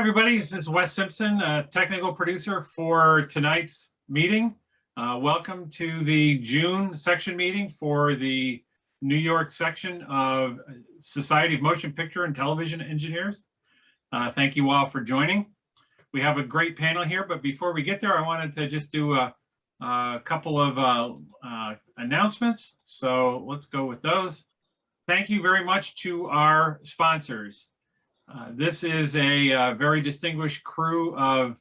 everybody. This is Wes Simpson, technical producer for tonight's meeting. Welcome to the June section meeting for the New York section of Society of Motion Picture and Television Engineers. Thank you all for joining. We have a great panel here, but before we get there, I wanted to just do a couple of announcements. So let's go with those. Thank you very much to our sponsors. This is a very distinguished crew of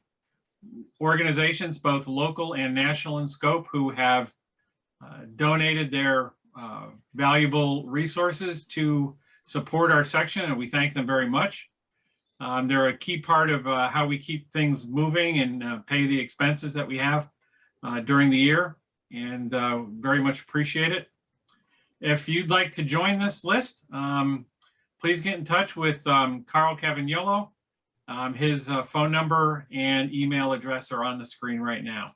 organizations, both local and national in scope, who have donated their valuable resources to support our section, and we thank them very much. They're a key part of how we keep things moving and pay the expenses that we have during the year, and very much appreciate it. If you'd like to join this list, please get in touch with Carl Cavagnolo. His phone number and email address are on the screen right now.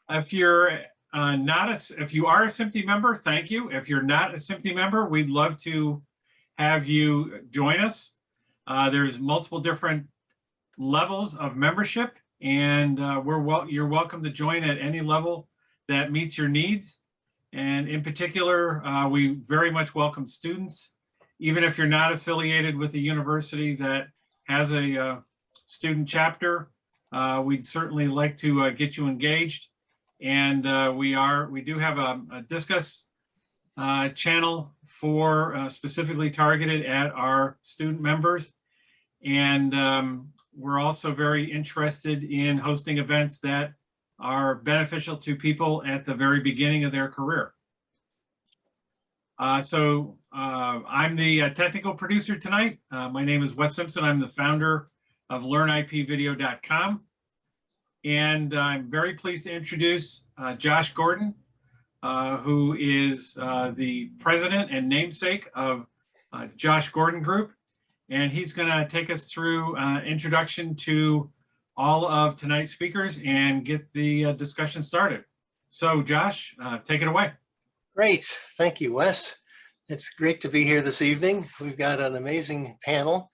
If you're if you are a SMPTE member, thank you. If you're not a SMPTE member, we'd love to have you join us. There's multiple different levels of membership, and you're welcome to join at any level that meets your needs. And in particular, we very much welcome students. Even if you're not affiliated with a university that has a student chapter, we'd certainly like to get you engaged. And we do have a Discuss channel for specifically targeted at our student members. And we're also very interested in hosting events that are beneficial to people at the very beginning of their career. I'm the technical producer tonight. My name is Wes Simpson. I'm the founder of LearnIPVideo.com. And I'm very pleased to introduce Josh Gordon, who is the president and namesake of Josh Gordon Group. And he's going to take us through introduction to all of tonight's speakers and get the discussion started. So Josh, take it away. Great. Thank you, Wes. It's great to be here this evening. We've got an amazing panel,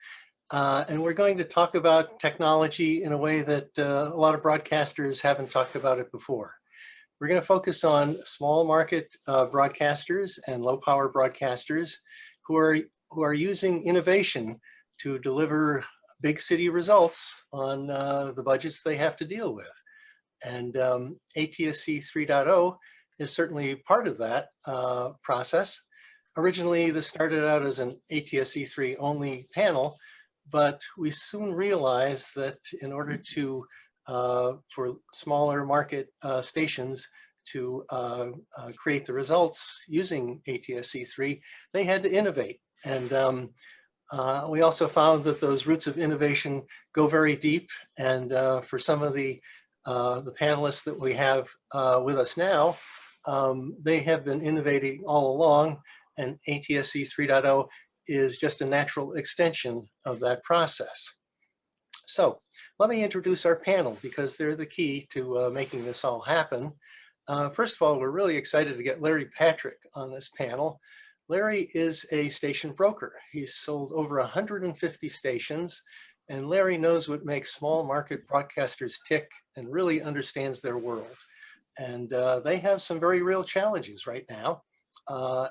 and we're going to talk about technology in a way that a lot of broadcasters haven't talked about it before. We're going to focus on small market broadcasters and low power broadcasters who are using innovation to deliver big city results on the budgets they have to deal with. And ATSC 3.0 is certainly part of that process. Originally, this started out as an ATSC 3 only panel, but we soon realized that in order to, for smaller market stations to create the results using ATSC 3, they had to innovate. And we also found that those roots of innovation go very deep. And for some of the panelists that we have with us now, they have been innovating all along, and ATSC 3.0 is just a natural extension of that process. So let me introduce our panel because they're the key to making this all happen. First of all, we're really excited to get Larry Patrick on this panel. Larry is a station broker. He's sold over 150 stations, and Larry knows what makes small market broadcasters tick and really understands their world. And they have some very real challenges right now,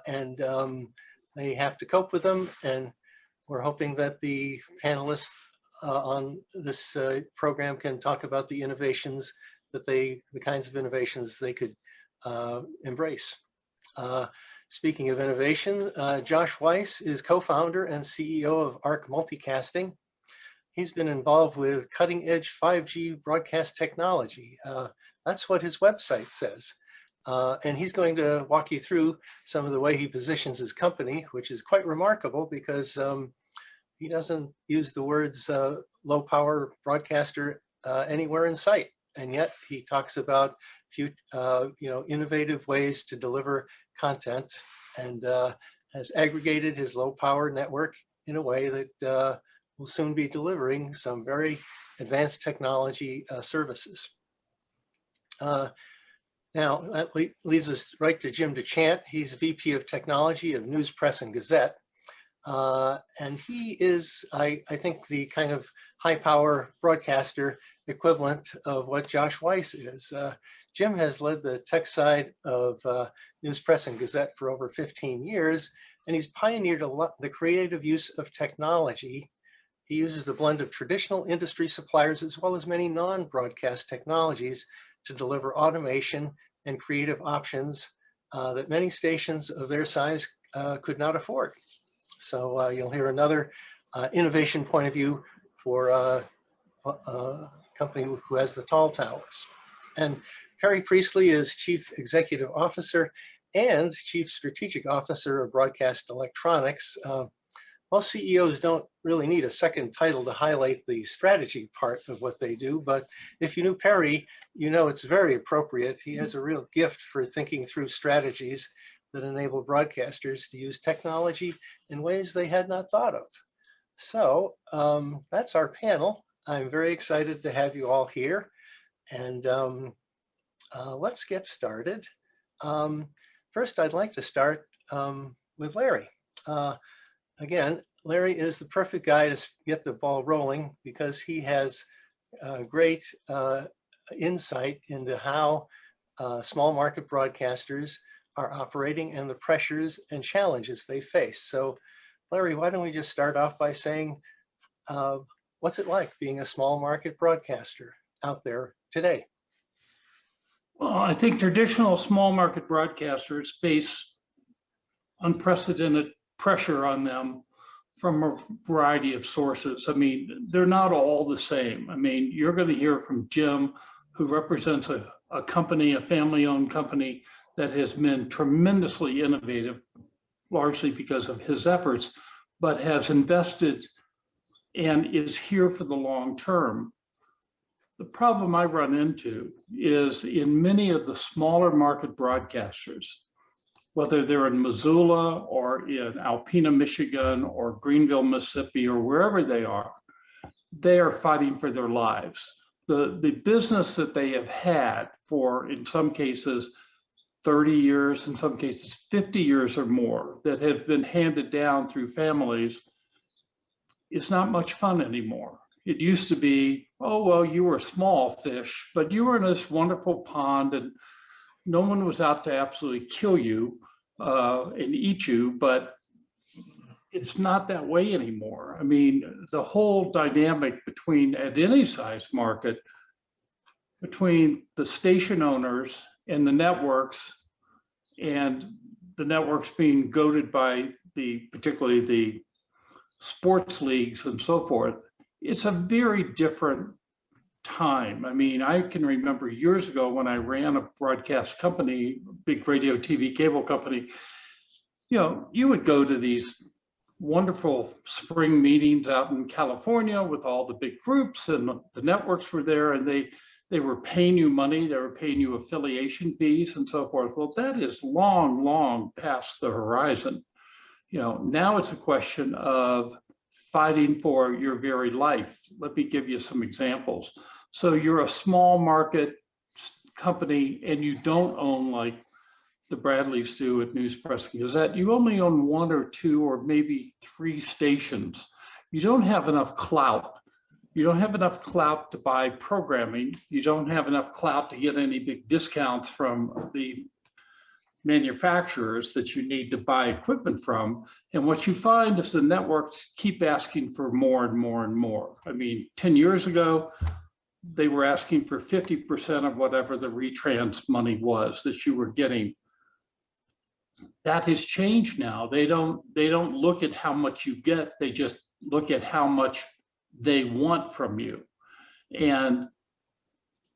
and they have to cope with them. And we're hoping that the panelists on this program can talk about the innovations that the kinds of innovations they could embrace. Speaking of innovation, Josh Weiss is co-founder and CEO of ARK Multicasting. He's been involved with cutting-edge 5G broadcast technology. That's what his website says. And he's going to walk you through some of the way he positions his company, which is quite remarkable because he doesn't use the words low power broadcaster anywhere in sight. And yet he talks about innovative ways to deliver content, and has aggregated his low power network in a way that will soon be delivering some very advanced technology services. Now that leads us right to Jim DeChant. He's VP of Technology of News, Press, and Gazette. And he is, I think, the kind of high power broadcaster equivalent of what Josh Weiss is. Jim has led the tech side of News Press and Gazette for over 15 years, and he's pioneered the creative use of technology. He uses a blend of traditional industry suppliers as well as many non-broadcast technologies to deliver automation and creative options that many stations of their size could not afford. So you'll hear another innovation point of view for a company who has the tall towers. And Perry Priestley is Chief Executive Officer and Chief Strategic Officer of Broadcast Electronics. Most CEOs don't really need a second title to highlight the strategy part of what they do, but if you knew Perry, you know it's very appropriate. He has a real gift for thinking through strategies that enable broadcasters to use technology in ways they had not thought of. So that's our panel. I'm very excited to have you all here, and let's get started. First, I'd like to start with Larry. Again, Larry is the perfect guy to get the ball rolling because he has great insight into how small market broadcasters are operating and the pressures and challenges they face. So Larry, why don't we just start off by saying, what's it like being a small market broadcaster out there today? Well, I think traditional small market broadcasters face unprecedented pressure on them from a variety of sources. I mean, they're not all the same. I mean, you're going to hear from Jim, who represents a company, a family-owned company that has been tremendously innovative, largely because of his efforts, but has invested and is here for the long term. The problem I run into is in many of the smaller market broadcasters, whether they're in Missoula or in Alpena, Michigan, or Greenville, Mississippi, or wherever they are fighting for their lives. The business that they have had for, in some cases, 30 years, in some cases 50 years or more, that have been handed down through families, is not much fun anymore. It used to be, oh, well, you were a small fish, but you were in this wonderful pond and no one was out to absolutely kill you and eat you, but it's not that way anymore. I mean, the whole dynamic between, at any size market, between the station owners and the networks being goaded by particularly the sports leagues and so forth, it's a very different time. I mean, I can remember years ago when I ran a broadcast company, big radio, TV, cable company, you know, you would go to these wonderful spring meetings out in California with all the big groups, and the networks were there, and they were paying you money, they were paying you affiliation fees and so forth. Well, that is long, long past the horizon. You know, now it's a question of fighting for your very life. Let me give you some examples. So you're a small market company and you don't own, like the Bradleys do at News Press and Gazette, you only own 1 or 2 or maybe 3 stations. You don't have enough clout. You don't have enough clout to buy programming. You don't have enough clout to get any big discounts from the manufacturers that you need to buy equipment from. And what you find is the networks keep asking for more and more and more. I mean, 10 years ago, they were asking for 50% of whatever the retrans money was that you were getting. That has changed now. They don't look at how much you get, they just look at how much they want from you. And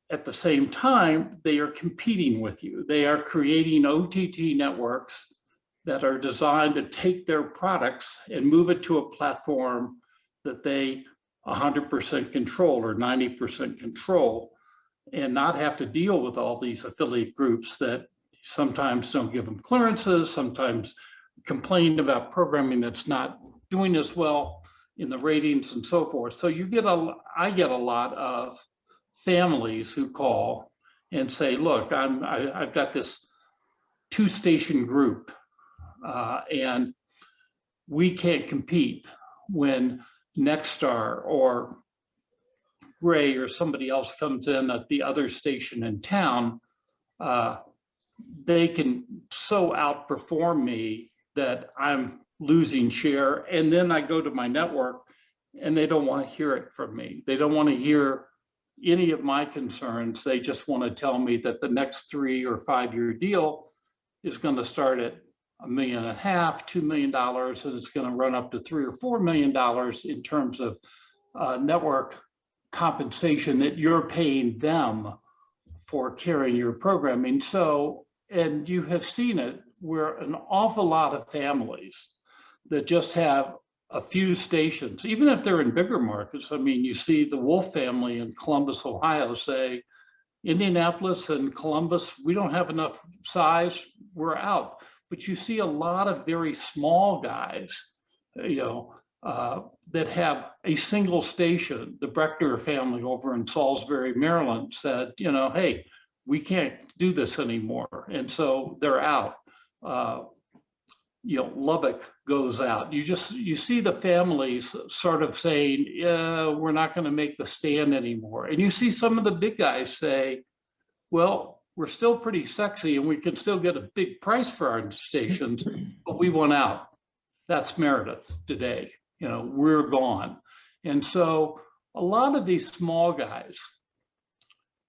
at the same time, they are competing with you. They are creating OTT networks that are designed to take their products and move it to a platform that they 100% control or 90% control, and not have to deal with all these affiliate groups that sometimes don't give them clearances, sometimes complain about programming that's not doing as well in the ratings and so forth. So I get a lot of families who call and say, look, I've got this 2-station group and we can't compete when Nexstar or Gray or somebody else comes in at the other station in town. They can so outperform me that I'm losing share. And then I go to my network and they don't want to hear it from me. They don't want to hear any of my concerns. They just want to tell me that the next 3 or 5 year deal is going to start at $1.5 million, $2 million, and it's going to run up to $3 or $4 million in terms of network compensation that you're paying them for carrying your programming. So, and you have seen it where an awful lot of families that just have a few stations, even if they're in bigger markets. I mean, you see the Wolf family in Columbus, Ohio say, Indianapolis and Columbus, we don't have enough size, we're out. But you see a lot of very small guys, that have a single station. The Breckner family over in Salisbury, Maryland said, hey, we can't do this anymore. And so they're out. Lubbock goes out. You see the families sort of saying, yeah, we're not going to make the stand anymore. And you see some of the big guys say, well, we're still pretty sexy and we can still get a big price for our stations, but we want out. That's Meredith today. We're gone. And so a lot of these small guys,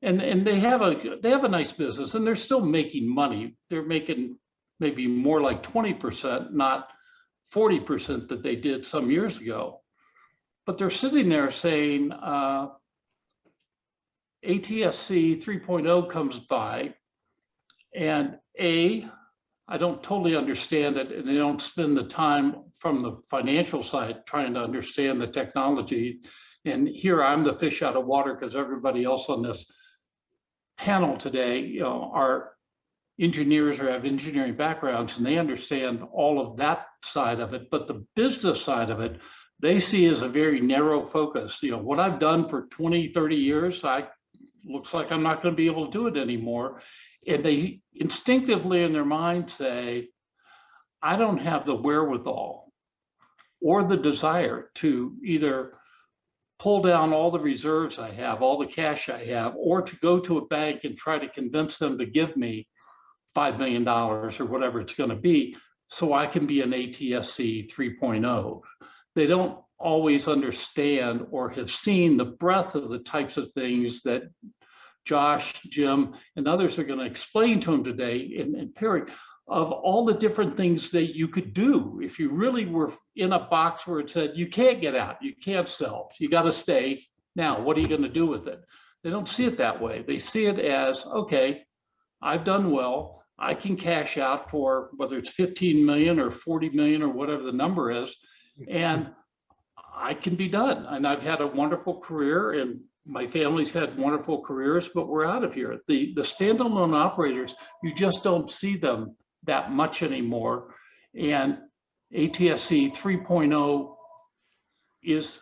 and they have a nice business and they're still making money. They're making maybe more like 20%, not 40% that they did some years ago. But they're sitting there saying, ATSC 3.0 comes by, and I don't totally understand it, and they don't spend the time from the financial side trying to understand the technology. And here I'm the fish out of water because everybody else on this panel today, are engineers or have engineering backgrounds, and they understand all of that side of it. But the business side of it, they see as a very narrow focus. What I've done for 20, 30 years, looks like I'm not going to be able to do it anymore. And they instinctively in their mind say, I don't have the wherewithal or the desire to either pull down all the reserves I have, all the cash I have, or to go to a bank and try to convince them to give me $5 million or whatever it's going to be so I can be an ATSC 3.0. They don't always understand or have seen the breadth of the types of things that Josh, Jim, and others are going to explain to them today, and Perry, of all the different things that you could do if you really were in a box where it said, you can't get out, you can't sell, you got to stay. Now, what are you going to do with it? They don't see it that way. They see it as, okay, I've done well. I can cash out for whether it's 15 million or 40 million or whatever the number is, and I can be done. And I've had a wonderful career, and my family's had wonderful careers, but we're out of here. The standalone operators, you just don't see them that much anymore. And ATSC 3.0 is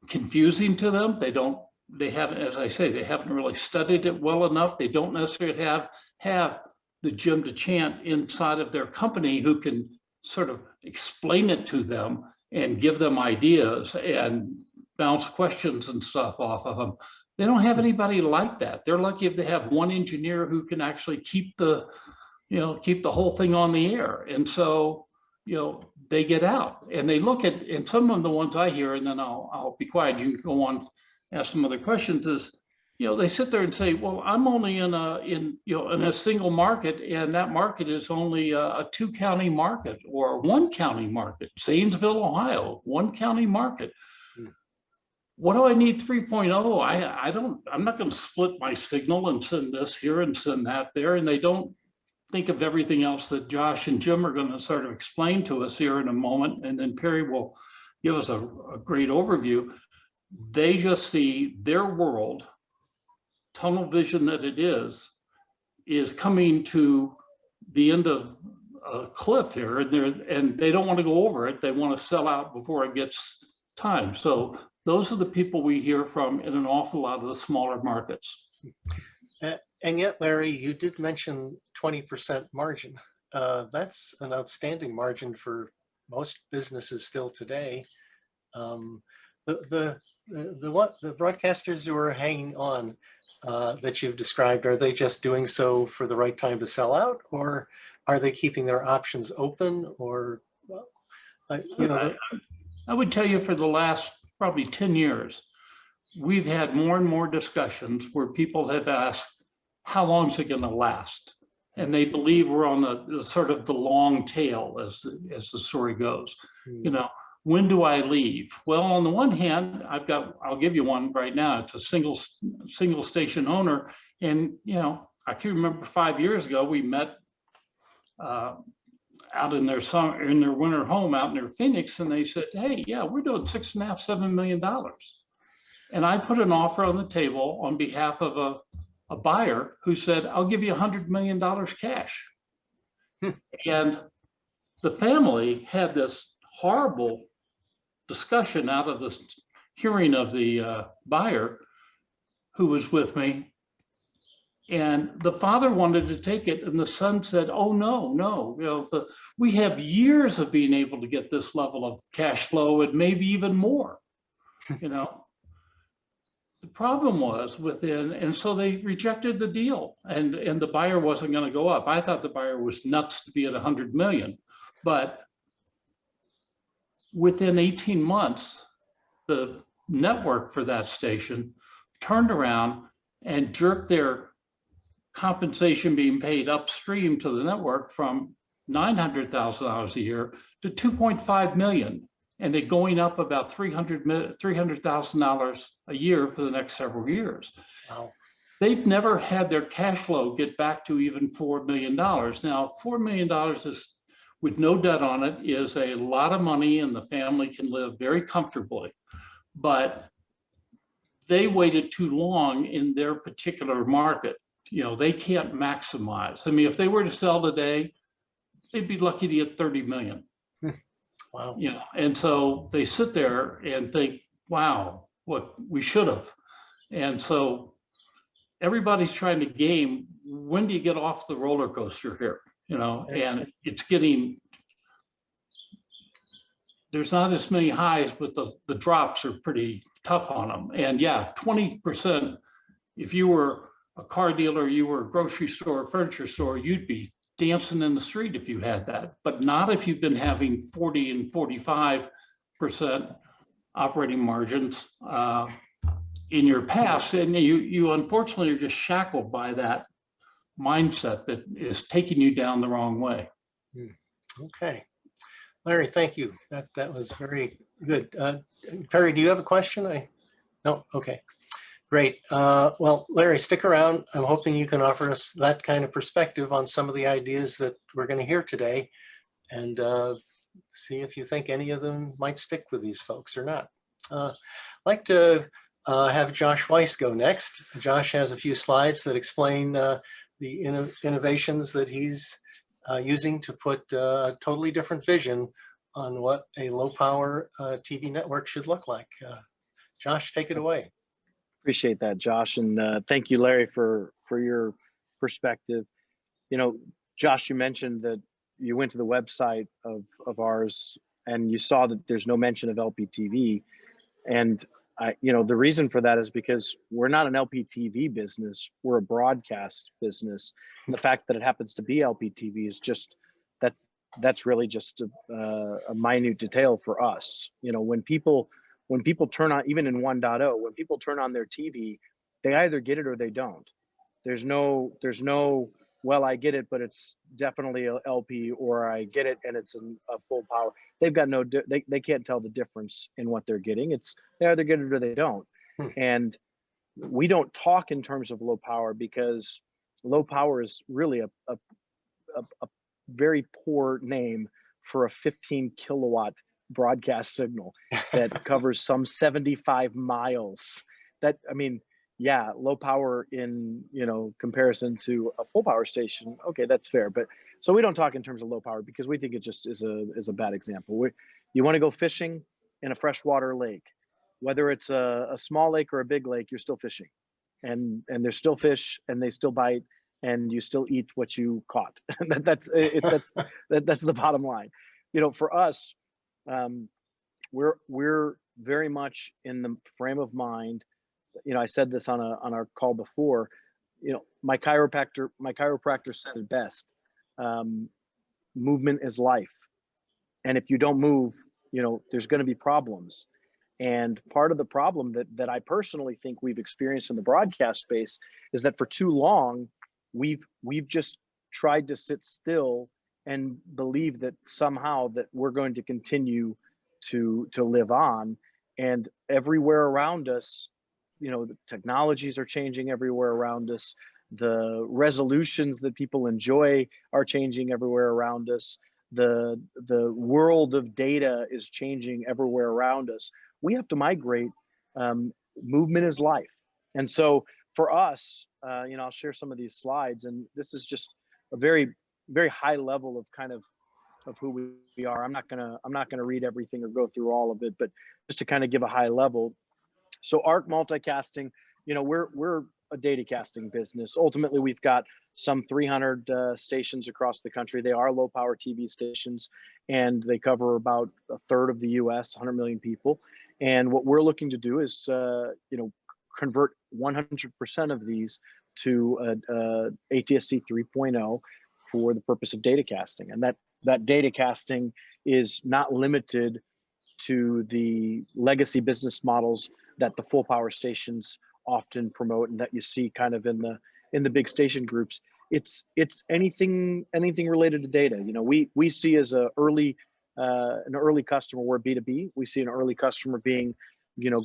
confusing to them. They haven't, as I say, they haven't really studied it well enough. They don't necessarily have the Jim DeChant inside of their company who can sort of explain it to them and give them ideas and bounce questions and stuff off of them. They don't have anybody like that. They're lucky if they have one engineer who can actually keep the whole thing on the air. And so, they get out and they look at, and some of the ones I hear, and then I'll be quiet, you can go on, ask some other questions, is, they sit there and say, well, I'm only in a single market, and that market is only a 2-county market or 1-county market, Zanesville, Ohio, 1-county market. What do I need 3.0? I'm not going to split my signal and send this here and send that there. And they don't think of everything else that Josh and Jim are going to sort of explain to us here in a moment. And then Perry will give us a great overview. They just see their world, tunnel vision that it is coming to the end of a cliff here, and they don't want to go over it. They want to sell out before it gets time. So those are the people we hear from in an awful lot of the smaller markets. And yet, Larry, you did mention 20% margin. That's an outstanding margin for most businesses still today. The broadcasters who are hanging on that you've described, are they just doing so for the right time to sell out, or are they keeping their options open? Or I would tell you for the last probably 10 years, we've had more and more discussions where people have asked, how long is it going to last? And they believe we're on the sort of the long tail, as the story goes. You know, when do I leave? Well, on the one hand, I'll give you one right now. It's a single station owner. And, you know, I can remember 5 years ago, we met out in their winter home out near Phoenix, and they said, hey, yeah, we're doing $6.5–7 million. And I put an offer on the table on behalf of a buyer who said, I'll give you $100 million cash. And the family had this horrible discussion out of this hearing of the buyer who was with me. And the father wanted to take it, and the son said, oh, no, you know, we have years of being able to get this level of cash flow and maybe even more, you know. The problem was and so they rejected the deal, and the buyer wasn't going to go up. I thought the buyer was nuts to be at 100 million, but within 18 months, the network for that station turned around and jerked their compensation being paid upstream to the network from $900,000 a year to $2.5 million, and it going up about $300,000 a year for the next several years. Wow. They've never had their cash flow get back to even $4 million. Now, $4 million is, with no debt on it, is a lot of money, and the family can live very comfortably. But they waited too long in their particular market. You know, they can't maximize. I mean, if they were to sell today, they'd be lucky to get 30 million. Wow. You know, and so they sit there and think, wow, what we should have. And so everybody's trying to game, when do you get off the roller coaster here? You know, and it's getting, there's not as many highs, but the drops are pretty tough on them. And yeah, 20%, if you were a car dealer, you were a grocery store, furniture store, you'd be dancing in the street if you had that, but not if you've been having 40 and 45% operating margins in your past. And you unfortunately are just shackled by that mindset that is taking you down the wrong way. Okay. Larry, thank you. That was very good. Perry, do you have a question? No? Okay. Great. Well, Larry, stick around. I'm hoping you can offer us that kind of perspective on some of the ideas that we're going to hear today, and see if you think any of them might stick with these folks or not. I'd like to have Josh Weiss go next. Josh has a few slides that explain the innovations that he's using to put a totally different vision on what a low power TV network should look like. Josh, take it away. Appreciate that, Josh, and thank you, Larry, for your perspective. You know, Josh, you mentioned that you went to the website of ours and you saw that there's no mention of LPTV, and you know, the reason for that is because we're not an LPTV business, we're a broadcast business. And the fact that it happens to be LPTV is just that's really just a minute detail for us. You know, when people turn on, even in 1.0, when people turn on their TV, they either get it or they don't. There's no, well, I get it, but it's definitely a LP, or I get it and it's a full power. They've got they can't tell the difference in what they're getting. They either get it or they don't. And we don't talk in terms of low power because low power is really a very poor name for a 15 kilowatt broadcast signal that covers some 75 miles. That, I mean, yeah, low power in, you know, comparison to a full power station. Okay, that's fair. But so we don't talk in terms of low power because we think it just is a bad example. You want to go fishing in a freshwater lake, whether it's a small lake or a big lake, you're still fishing, and there's still fish and they still bite and you still eat what you caught. that's the bottom line. for us, we're very much in the frame of mind. I said this on our call before. My chiropractor said it best. Movement is life, and if you don't move, there's going to be problems. And part of the problem that I personally think we've experienced in the broadcast space is that for too long, we've just tried to sit still and believe that somehow that we're going to continue to live on. And everywhere around us, the technologies are changing everywhere around us. The resolutions that people enjoy are changing everywhere around us. The world of data is changing everywhere around us. We have to migrate. Movement is life. And so for us, I'll share some of these slides, and this is just a very, very high level of kind of who we are. I'm not gonna read everything or go through all of it, but just to kind of give a high level. So ARK Multicasting, we're a data casting business. Ultimately, we've got some 300 stations across the country. They are low power TV stations, and they cover about a third of the US, 100 million people. And what we're looking to do is, convert 100% of these to ATSC 3.0 for the purpose of data casting. And that data casting is not limited to the legacy business models that the full power stations often promote and that you see kind of in the big station groups. It's anything related to data. We see as an early customer, we're B2B. We see an early customer being,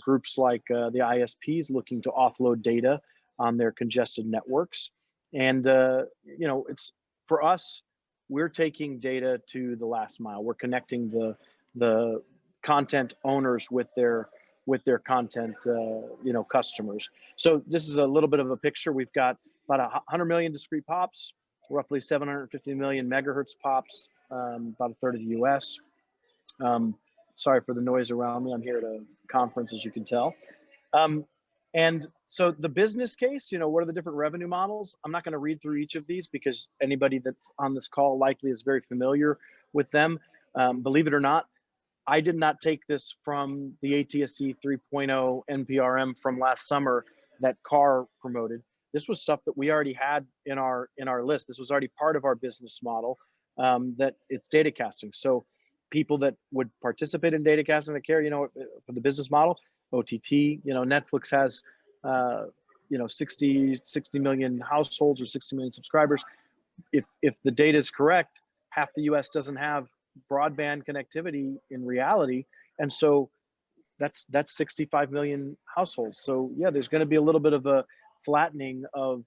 groups like the ISPs looking to offload data on their congested networks. And it's for us, we're taking data to the last mile. We're connecting the content owners with their content customers. So this is a little bit of a picture. We've got about 100 million discrete pops, roughly 750 million megahertz pops, about a third of the US. Sorry for the noise around me. I'm here at a conference, as you can tell. And so the business case, what are the different revenue models? I'm not going to read through each of these because anybody that's on this call likely is very familiar with them. Believe it or not, I did not take this from the ATSC 3.0 NPRM from last summer that Carr promoted. This was stuff that we already had in our list. This was already part of our business model, that it's data casting. So people that would participate in data casting that care, for the business model, OTT, Netflix has, 60 million households or 60 million subscribers. If the data is correct, half the US doesn't have broadband connectivity in reality. And so that's 65 million households. So yeah, there's going to be a little bit of a flattening of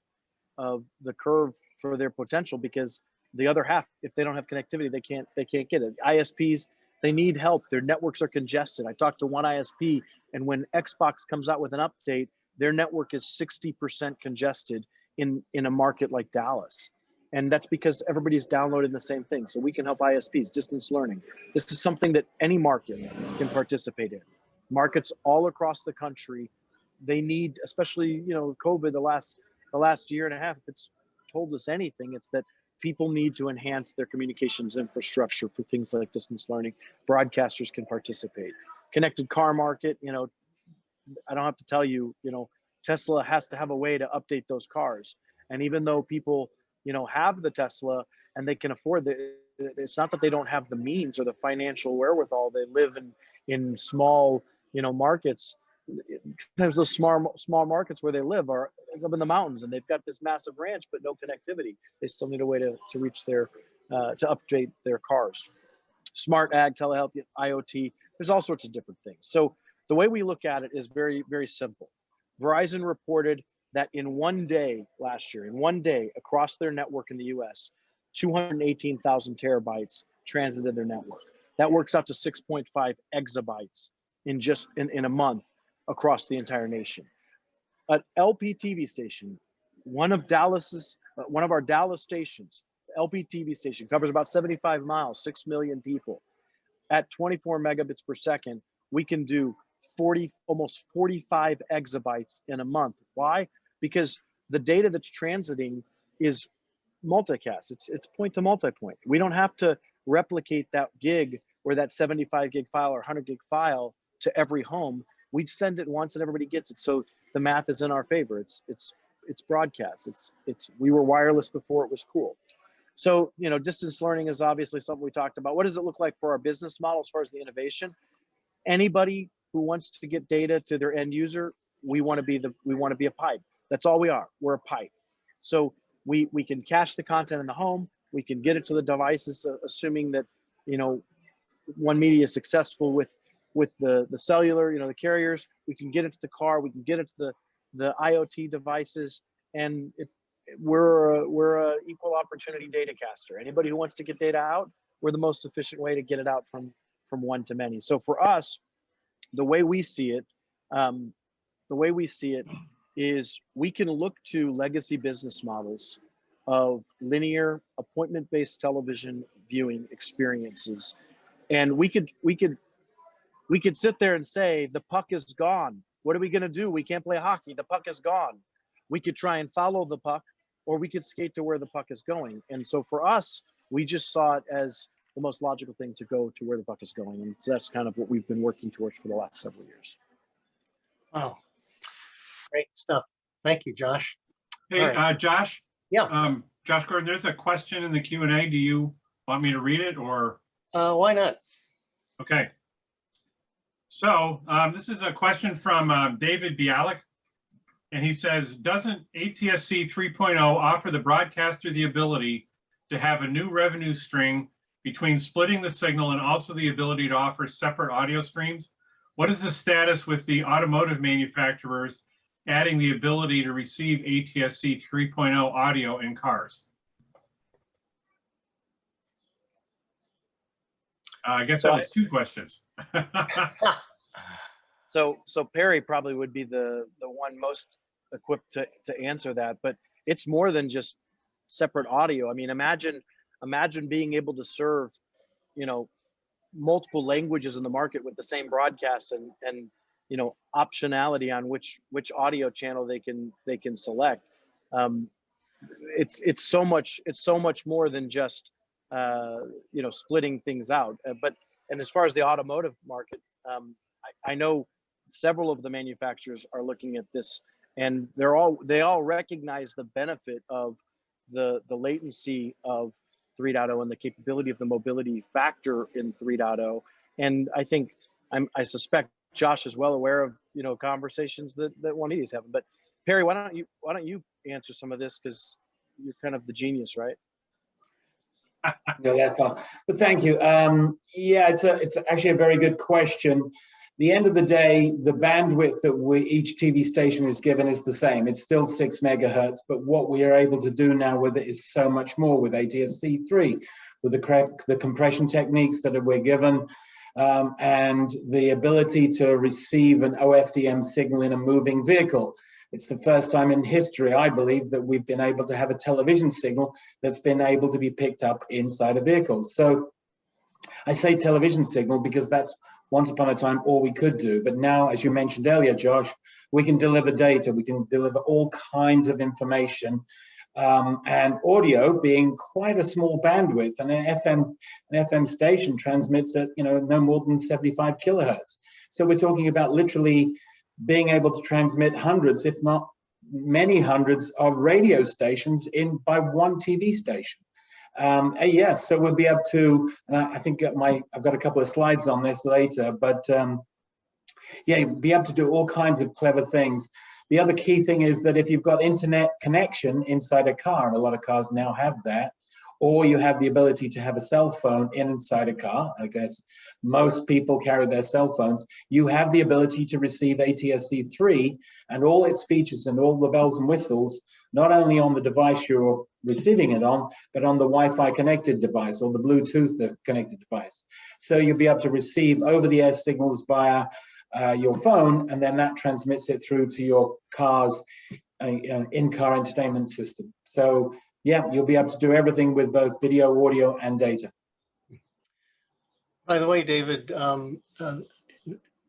the curve for their potential, because the other half, if they don't have connectivity, they can't get it. ISPs, they need help. Their networks are congested. I talked to one ISP, and when Xbox comes out with an update, their network is 60% congested in a market like Dallas. And that's because everybody's downloading the same thing. So we can help ISPs, distance learning. This is something that any market can participate in. Markets all across the country, they need, especially, COVID, the last year and a half, if it's told us anything, it's that people need to enhance their communications infrastructure for things like distance learning. Broadcasters can participate. Connected car market, I don't have to tell you, Tesla has to have a way to update those cars. And even though people, have the Tesla and they can afford it, it's not that they don't have the means or the financial wherewithal. They live in small, markets. Sometimes those small markets where they live are up in the mountains, and they've got this massive ranch but no connectivity. They still need a way to reach their to update their cars. Smart ag, telehealth, IoT. There's all sorts of different things. So the way we look at it is very, very simple. Verizon reported that in one day last year, across their network in the US, 218,000 terabytes transited their network. That works out to 6.5 exabytes in a month across the entire nation. An LPTV station, one of our Dallas stations, LPTV station, covers about 75 miles, 6 million people. At 24 megabits per second, we can do almost 45 exabytes in a month. Why? Because the data that's transiting is multicast. It's point to multipoint. We don't have to replicate that gig or that 75 gig file or 100 gig file to every home, we'd send it once and everybody gets it. So the math is in our favor. It's broadcast. We were wireless before it was cool. So, you know, distance learning is obviously something we talked about. What does it look like for our business model as far as the innovation? Anybody who wants to get data to their end user, we want to be a pipe. That's all we are. We're a pipe. So we can cache the content in the home. We can get it to the devices, assuming that, you know, One Media is successful with the cellular, you know, the carriers. We can get it to the car. We can get it to the IoT devices, and we're a equal opportunity data caster. Anybody who wants to get data out, we're the most efficient way to get it out from one to many. So for us, the way we see it is we can look to legacy business models of linear appointment-based television viewing experiences, and we could sit there and say the puck is gone. What are we going to do? We can't play hockey. The puck is gone. We could try and follow the puck, or we could skate to where the puck is going. And so for us, we just saw it as the most logical thing to go to where the puck is going. And so that's kind of what we've been working towards for the last several years. Wow. Great stuff. Thank you, Josh. Hey, All Josh. Yeah. Josh Gordon, there's a question in the Q&A. Do you want me to read it or? Why not? Okay. So this is a question from David Bialik. And he says, doesn't ATSC 3.0 offer the broadcaster the ability to have a new revenue string between splitting the signal and also the ability to offer separate audio streams? What is the status with the automotive manufacturers adding the ability to receive ATSC 3.0 audio in cars? I guess that was two questions. So Perry probably would be the one most equipped to answer that, but it's more than just separate audio. I mean, imagine being able to serve, you know, multiple languages in the market with the same broadcast and you know, optionality on which audio channel they can select. It's so much more than just you know, splitting things out. And as far as the automotive market, I know several of the manufacturers are looking at this, and they all recognize the benefit of the latency of 3.0 and the capability of the mobility factor in 3.0. And I suspect Josh is well aware of, you know, conversations that One Media is having. But Perry, why don't you answer some of this, because you're kind of the genius, right? No, that's fine. But thank you. Yeah, it's actually a very good question. The end of the day, the bandwidth that each TV station is given is the same. It's still 6 megahertz, but what we are able to do now with it is so much more with ATSC 3, with the compression techniques that we're given, and the ability to receive an OFDM signal in a moving vehicle. It's the first time in history, I believe, that we've been able to have a television signal that's been able to be picked up inside a vehicle. So I say television signal because that's once upon a time all we could do. But now, as you mentioned earlier, Josh, we can deliver data, we can deliver all kinds of information, and audio being quite a small bandwidth, and an FM station transmits at, you know, no more than 75 kilohertz. So we're talking about literally being able to transmit hundreds, if not many hundreds, of radio stations by one TV station. Yes, so we'll be able to, and I think I've got a couple of slides on this later, but yeah, you'll be able to do all kinds of clever things. The other key thing is that if you've got internet connection inside a car, and a lot of cars now have that, or you have the ability to have a cell phone inside a car, I guess most people carry their cell phones, you have the ability to receive ATSC 3 and all its features and all the bells and whistles, not only on the device you're receiving it on, but on the Wi-Fi connected device or the Bluetooth connected device. So you'll be able to receive over-the-air signals via your phone, and then that transmits it through to your car's in-car entertainment system. So yeah, you'll be able to do everything with both video, audio, and data. By the way, David,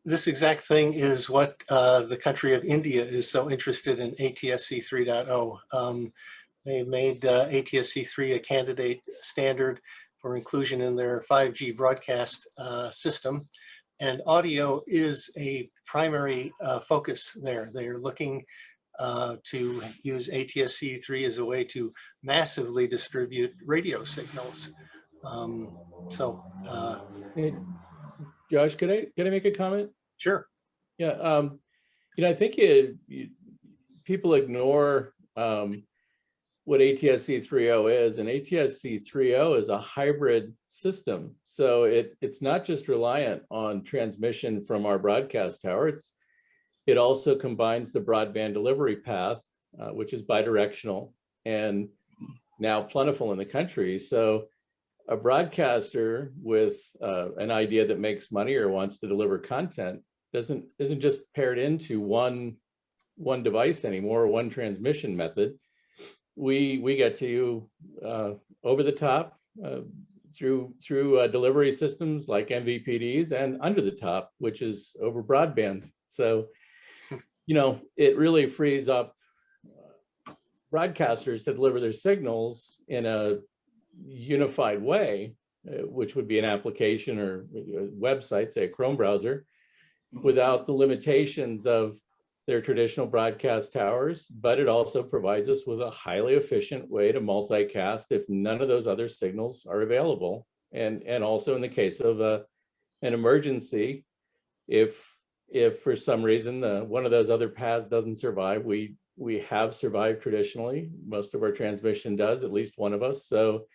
this exact thing is what the country of India is so interested in ATSC 3.0. They made ATSC 3 a candidate standard. for inclusion in their 5G broadcast system. And audio is a primary focus there. They're looking to use ATSC 3 as a way to massively distribute radio signals. Hey, Josh, could I make a comment? Sure. Yeah, I think people ignore what ATSC 3.0 is, and ATSC 3.0 is a hybrid system. So it's not just reliant on transmission from our broadcast tower. It also combines the broadband delivery path, which is bidirectional and now plentiful in the country. So a broadcaster with an idea that makes money or wants to deliver content isn't just paired into one device anymore, or one transmission method. We get to you over the top through delivery systems like MVPDs, and under the top, which is over broadband. So, it really frees up broadcasters to deliver their signals in a unified way, which would be an application or a website, say a Chrome browser, without the limitations of their traditional broadcast towers. But it also provides us with a highly efficient way to multicast if none of those other signals are available. And also in the case of an emergency, if for some reason one of those other paths doesn't survive, we have survived traditionally. Most of our transmission does, at least one of us. So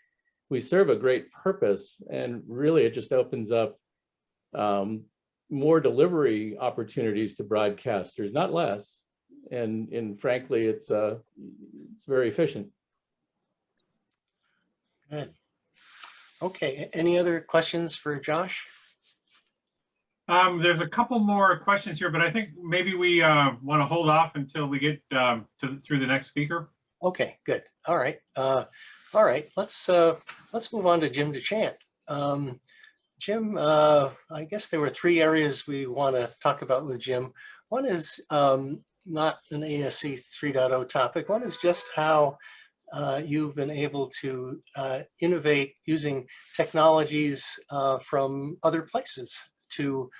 we serve a great purpose, and really it just opens up more delivery opportunities to broadcasters, not less. And frankly, it's very efficient. Good. Okay, any other questions for Josh? There's a couple more questions here, but I think maybe we want to hold off until we get through the next speaker. Okay, good. All right. Let's move on to Jim DeChant. Jim, I guess there were three areas we want to talk about with Jim. One is not an ATSC 3.0 topic. One is just how you've been able to innovate using technologies from other places to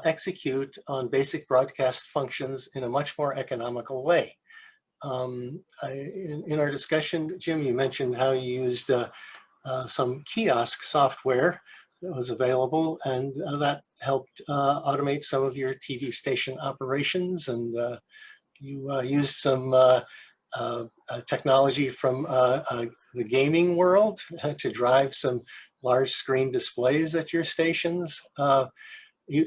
execute on basic broadcast functions in a much more economical way. In our discussion, Jim, you mentioned how you used some kiosk software that was available, and that helped automate some of your TV station operations, and you used some technology from the gaming world to drive some large screen displays at your stations. You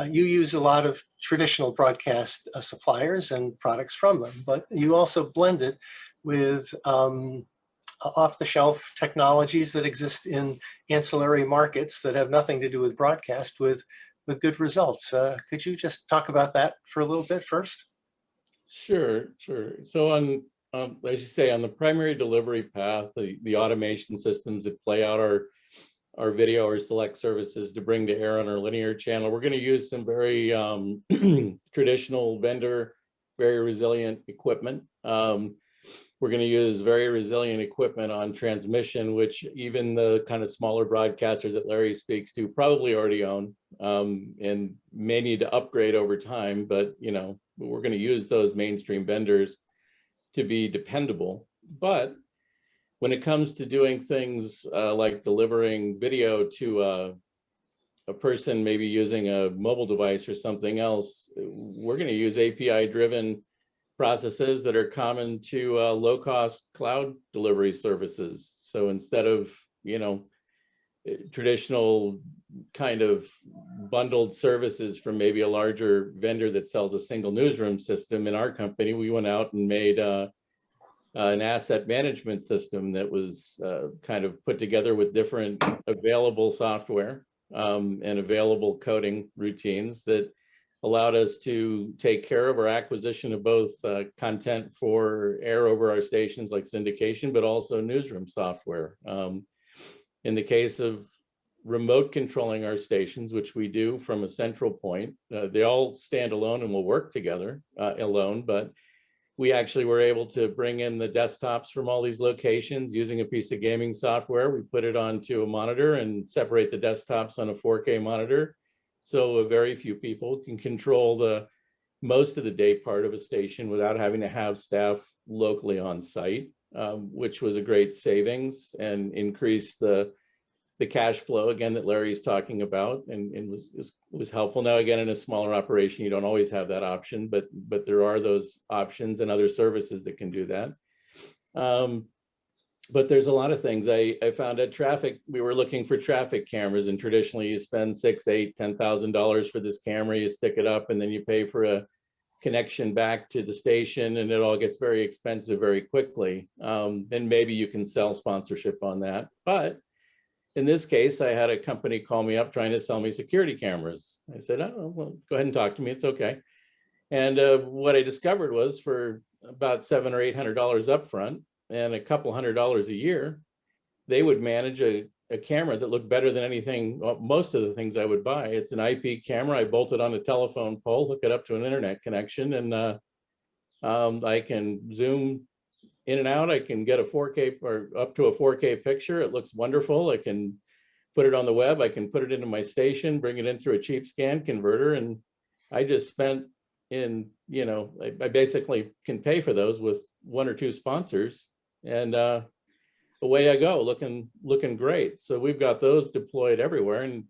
use a lot of traditional broadcast suppliers and products from them, but you also blend it with off-the-shelf technologies that exist in ancillary markets that have nothing to do with broadcast with good results. Could you just talk about that for a little bit first? Sure. So on, as you say, on the primary delivery path, the automation systems that play out our video or select services to bring to air on our linear channel, we're going to use some very traditional vendor, very resilient equipment. We're going to use very resilient equipment on transmission, which even the kind of smaller broadcasters that Larry speaks to probably already own, and may need to upgrade over time. But we're going to use those mainstream vendors to be dependable. But when it comes to doing things like delivering video to a person maybe using a mobile device or something else, we're going to use API-driven processes that are common to low-cost cloud delivery services. So instead of traditional kind of bundled services from maybe a larger vendor that sells a single newsroom system, in our company we went out and made an asset management system that was kind of put together with different available software and available coding routines that allowed us to take care of our acquisition of both content for air over our stations like syndication, but also newsroom software. In the case of remote controlling our stations, which we do from a central point, they all stand alone and will work together alone, but We actually were able to bring in the desktops from all these locations using a piece of gaming software. We put it onto a monitor and separate the desktops on a 4K monitor. So very few people can control the most of the day part of a station without having to have staff locally on site, which was a great savings and increased the cash flow again that Larry's talking about, and was helpful. Now again, in a smaller operation, you don't always have that option, but there are those options and other services that can do that. But there's a lot of things. I found at traffic, we were looking for traffic cameras, and traditionally you spend $6,000, $8,000, $10,000 for this camera, you stick it up, and then you pay for a connection back to the station, and it all gets very expensive very quickly. And maybe you can sell sponsorship on that. But in this case, I had a company call me up trying to sell me security cameras. I said, oh, well, go ahead and talk to me, it's okay. And what I discovered was for about $700 or $800 upfront and a couple $100 a year, they would manage a camera that looked better than anything, well, most of the things I would buy. It's an IP camera. I bolt it on a telephone pole, hook it up to an internet connection, and I can zoom in and out. I can get a 4K or up to a 4K picture. It looks wonderful. I can put it on the web. I can put it into my station, bring it in through a cheap scan converter. And I just spent in, you know, I basically can pay for those with 1 or 2 sponsors, and away I go, looking great. So we've got those deployed everywhere, and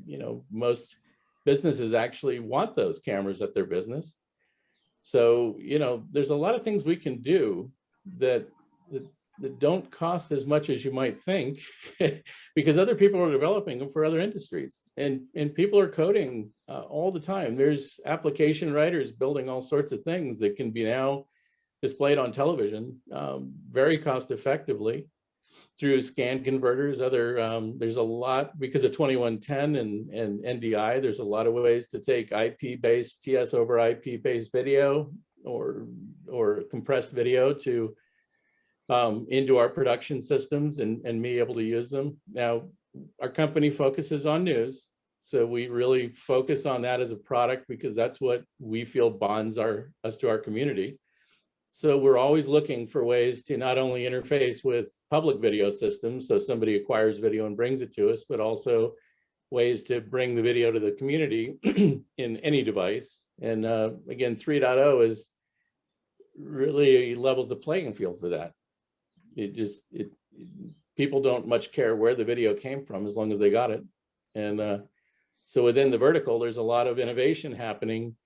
you know, most businesses actually want those cameras at their business. So, you know, there's a lot of things we can do that don't cost as much as you might think, because other people are developing them for other industries, and people are coding all the time. There's application writers building all sorts of things that can be now displayed on television very cost effectively through scan converters. There's a lot, because of 2110 and NDI, there's a lot of ways to take IP-based, TS over IP-based video or compressed video to into our production systems and be able to use them. Now, our company focuses on news, so we really focus on that as a product because that's what we feel bonds us to our community. So we're always looking for ways to not only interface with public video systems, so somebody acquires video and brings it to us, but also ways to bring the video to the community in any device. And again, 3.0 is really levels the playing field for that. People don't much care where the video came from as long as they got it. And so within the vertical, there's a lot of innovation happening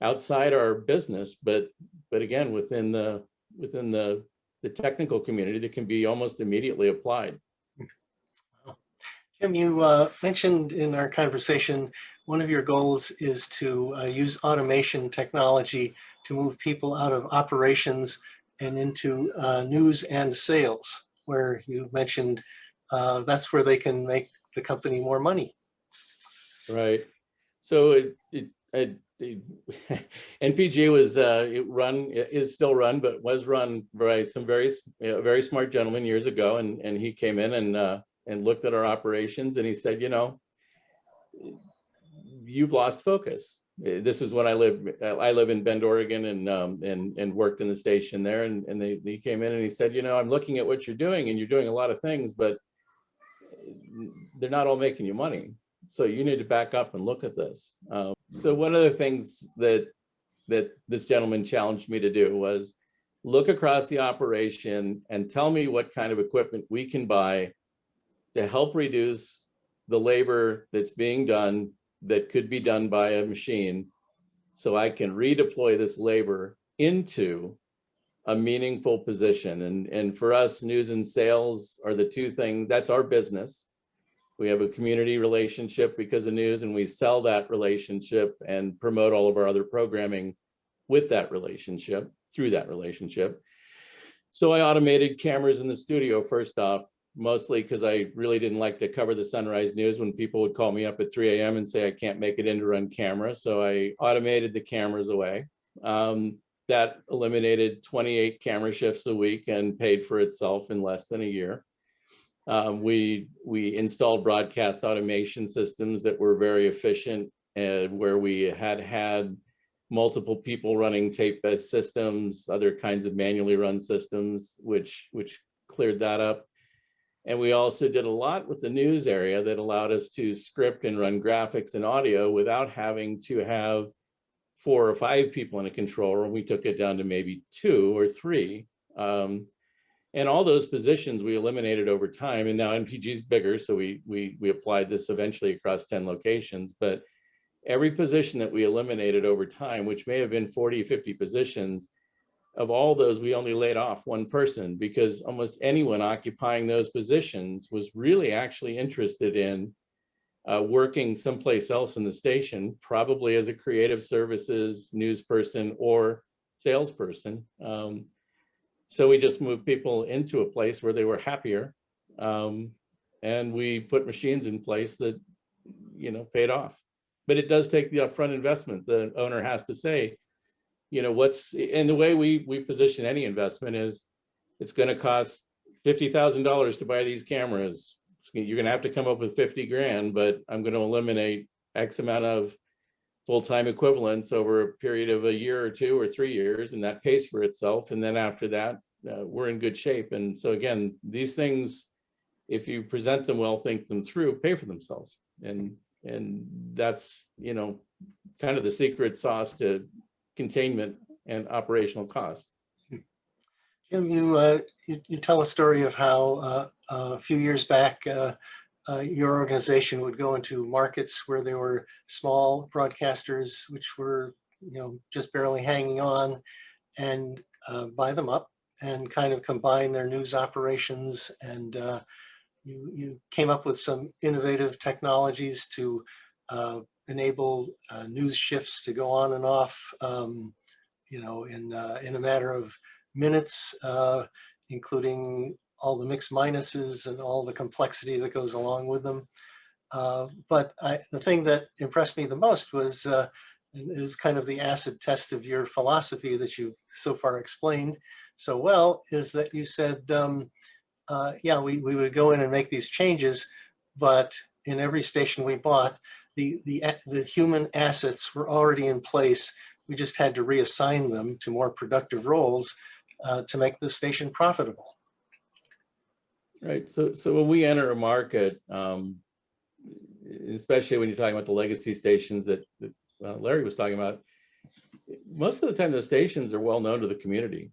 outside our business, but again, within the technical community that can be almost immediately applied. Jim, you mentioned in our conversation, one of your goals is to use automation technology to move people out of operations and into news and sales, where you mentioned that's where they can make the company more money. Right. So NPG was is still run, but was run by some very smart gentleman years ago, and he came in and looked at our operations, and he said, you know, you've lost focus. This is when I live in Bend, Oregon, and worked in the station there, and he came in and he said, you know, I'm looking at what you're doing, and you're doing a lot of things, but they're not all making you money. So you need to back up and look at this. So one of the things that this gentleman challenged me to do was look across the operation and tell me what kind of equipment we can buy to help reduce the labor that's being done that could be done by a machine, so I can redeploy this labor into a meaningful position. And for us, news and sales are the two things. That's our business. We have a community relationship because of news, and we sell that relationship and promote all of our other programming with that relationship, through that relationship. So I automated cameras in the studio first off, mostly because I really didn't like to cover the sunrise news when people would call me up at 3 a.m. and say, I can't make it in to run camera. So I automated the cameras away. That eliminated 28 camera shifts a week and paid for itself in less than a year. We installed broadcast automation systems that were very efficient, and where we had multiple people running tape-based systems, other kinds of manually run systems, which cleared that up. And we also did a lot with the news area that allowed us to script and run graphics and audio without having to have 4 or 5 people in a control room. We took it down to maybe 2 or 3. And all those positions we eliminated over time. And now NPG is bigger, so we applied this eventually across 10 locations. But every position that we eliminated over time, which may have been 40, 50 positions, of all those, we only laid off 1 person, because almost anyone occupying those positions was really actually interested in working someplace else in the station, probably as a creative services news person or salesperson. So we just moved people into a place where they were happier. And we put machines in place that, paid off. But it does take the upfront investment. The owner has to say, and the way we position any investment is, it's going to cost $50,000 to buy these cameras. You're going to have to come up with 50 grand, but I'm going to eliminate X amount of full-time equivalents over a period of a year or 2 or 3 years, and that pays for itself. And then after that, we're in good shape. And so again, these things, if you present them well, think them through, pay for themselves. And that's, kind of the secret sauce to containment and operational cost. Jim, you tell a story of how a few years back, your organization would go into markets where there were small broadcasters, which were, just barely hanging on, and buy them up and kind of combine their news operations. And you came up with some innovative technologies to enable news shifts to go on and off, in a matter of minutes, including all the mixed minuses and all the complexity that goes along with them. But the thing that impressed me the most was, and it was kind of the acid test of your philosophy that you've so far explained so well, is that you said, yeah, we would go in and make these changes, but in every station we bought, the human assets were already in place. We just had to reassign them to more productive roles to make the station profitable. Right. So when we enter a market, especially when you're talking about the legacy stations that Larry was talking about, most of the time the stations are well known to the community.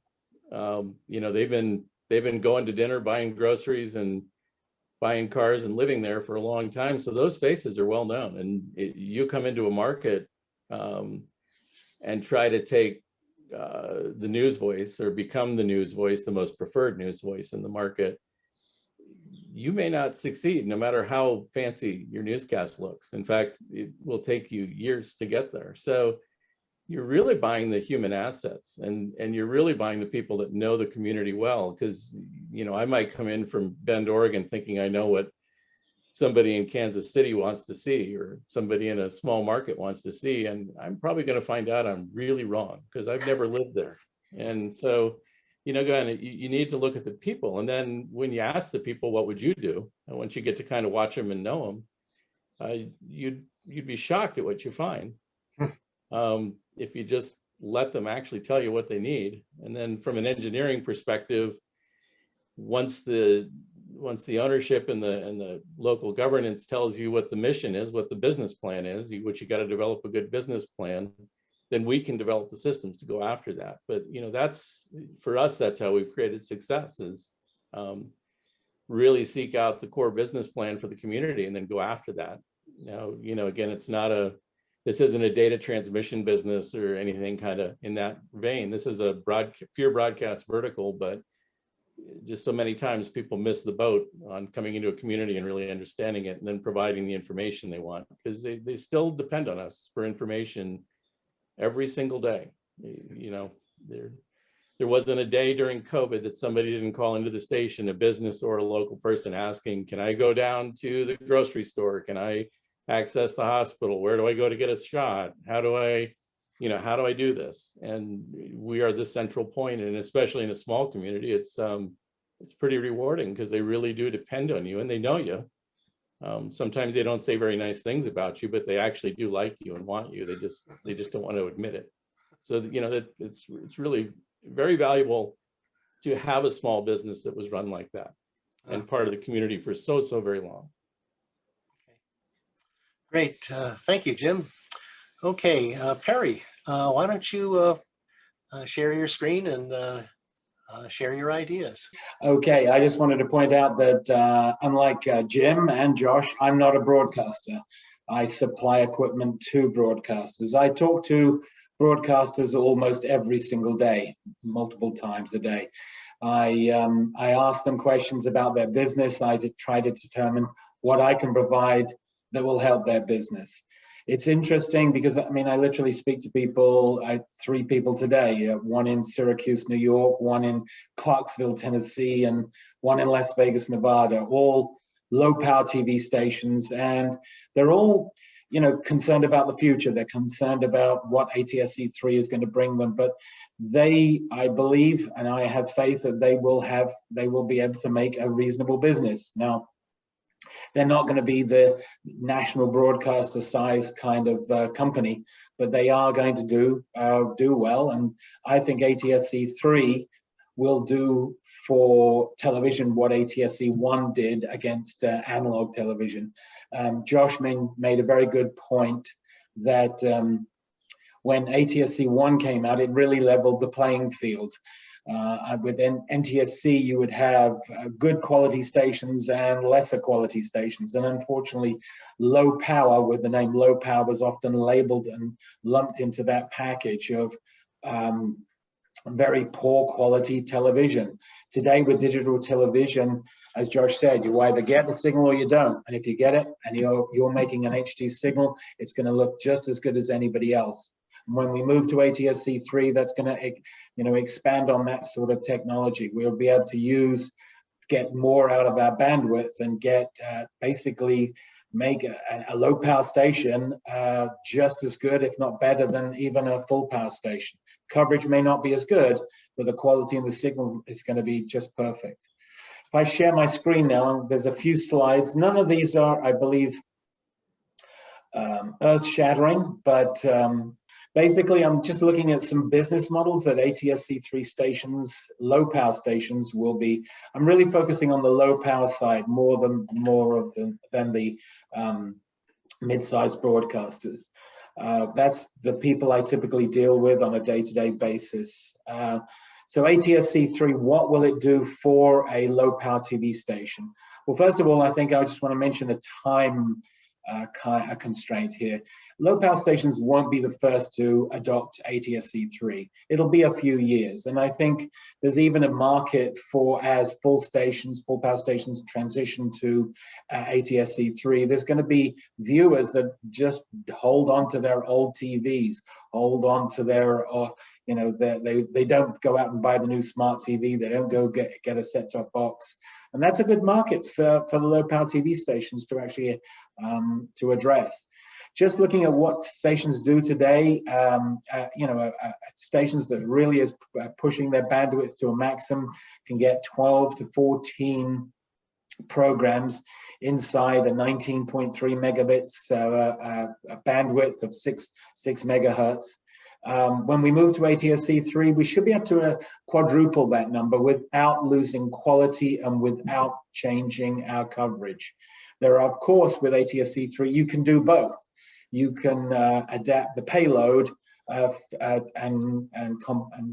They've been going to dinner, buying groceries, and buying cars and living there for a long time. So those faces are well known. And you come into a market and try to take the news voice or become the news voice, the most preferred news voice in the market, you may not succeed no matter how fancy your newscast looks. In fact, it will take you years to get there. So you're really buying the human assets, and you're really buying the people that know the community well. Because, I might come in from Bend, Oregon, thinking I know what somebody in Kansas City wants to see, or somebody in a small market wants to see. And I'm probably going to find out I'm really wrong, because I've never lived there. And so, again, you need to look at the people. And then when you ask the people, what would you do? And once you get to kind of watch them and know them, you'd be shocked at what you find. If you just let them actually tell you what they need. And then from an engineering perspective, once the ownership and the local governance tells you what the mission is, what the business plan is, which you got to develop a good business plan, then we can develop the systems to go after that. But that's, for us, that's how we've created success, is really seek out the core business plan for the community and then go after that. Now, again, this isn't a data transmission business or anything kind of in that vein. This is a pure broadcast vertical, but just so many times people miss the boat on coming into a community and really understanding it and then providing the information they want, because they still depend on us for information every single day. There wasn't a day during COVID that somebody didn't call into the station, a business or a local person, asking, can I go down to the grocery store? Can I access the hospital? Where do I go to get a shot? How do I do this? And we are the central point, and especially in a small community, it's pretty rewarding, because they really do depend on you and they know you. Sometimes they don't say very nice things about you, but they actually do like you and want you. They just don't want to admit it. So that, that it's really very valuable to have a small business that was run like that and part of the community for so very long. Great. Thank you, Jim. Okay, Perry, why don't you share your screen and share your ideas? Okay, I just wanted to point out that unlike Jim and Josh, I'm not a broadcaster. I supply equipment to broadcasters. I talk to broadcasters almost every single day, multiple times a day. I ask them questions about their business. I try to determine what I can provide that will help their business. It's interesting because, I mean, I literally speak to people, 3 people today, one in Syracuse, New York, one in Clarksville, Tennessee, and one in Las Vegas, Nevada, all low power TV stations. And they're all, concerned about the future. They're concerned about what ATSC 3 is going to bring them. But I believe, and I have faith that they will be able to make a reasonable business. Now, they're not going to be the national broadcaster size kind of company, but they are going to do well. And I think ATSC 3 will do for television what ATSC 1 did against analog television. Josh made a very good point that when ATSC 1 came out, it really leveled the playing field. Within NTSC, you would have good quality stations and lesser quality stations. And unfortunately, low power, with the name low power, was often labeled and lumped into that package of very poor quality television. Today, with digital television, as Josh said, you either get the signal or you don't. And if you get it and you're making an HD signal, it's going to look just as good as anybody else. When we move to ATSC 3, that's going to, expand on that sort of technology. We'll be able to get more out of our bandwidth and basically make a low power station just as good, if not better, than even a full power station. Coverage may not be as good, but the quality and the signal is going to be just perfect. If I share my screen now, there's a few slides. None of these are, I believe, earth-shattering, but basically, I'm just looking at some business models that ATSC 3 stations, low power stations, will be. I'm really focusing on the low power side more than the mid-sized broadcasters. That's the people I typically deal with on a day-to-day basis. So ATSC 3, what will it do for a low power TV station? Well, first of all, I think I just want to mention the time constraint here. Low power stations won't be the first to adopt ATSC 3. It'll be a few years. And I think there's even a market for, as full power stations transition to ATSC 3, there's going to be viewers that just hold on to their old TVs, hold on to their, they don't go out and buy the new smart TV. They don't go get a set-top box. And that's a good market for the low power TV stations to actually to address. Just looking at what stations do today, stations that really is pushing their bandwidth to a maximum can get 12 to 14 programs inside a 19.3 megabits a bandwidth of 6 megahertz. When we move to ATSC 3, we should be able to quadruple that number without losing quality and without changing our coverage. There are, of course, with ATSC 3, you can do both. You can adapt the payload and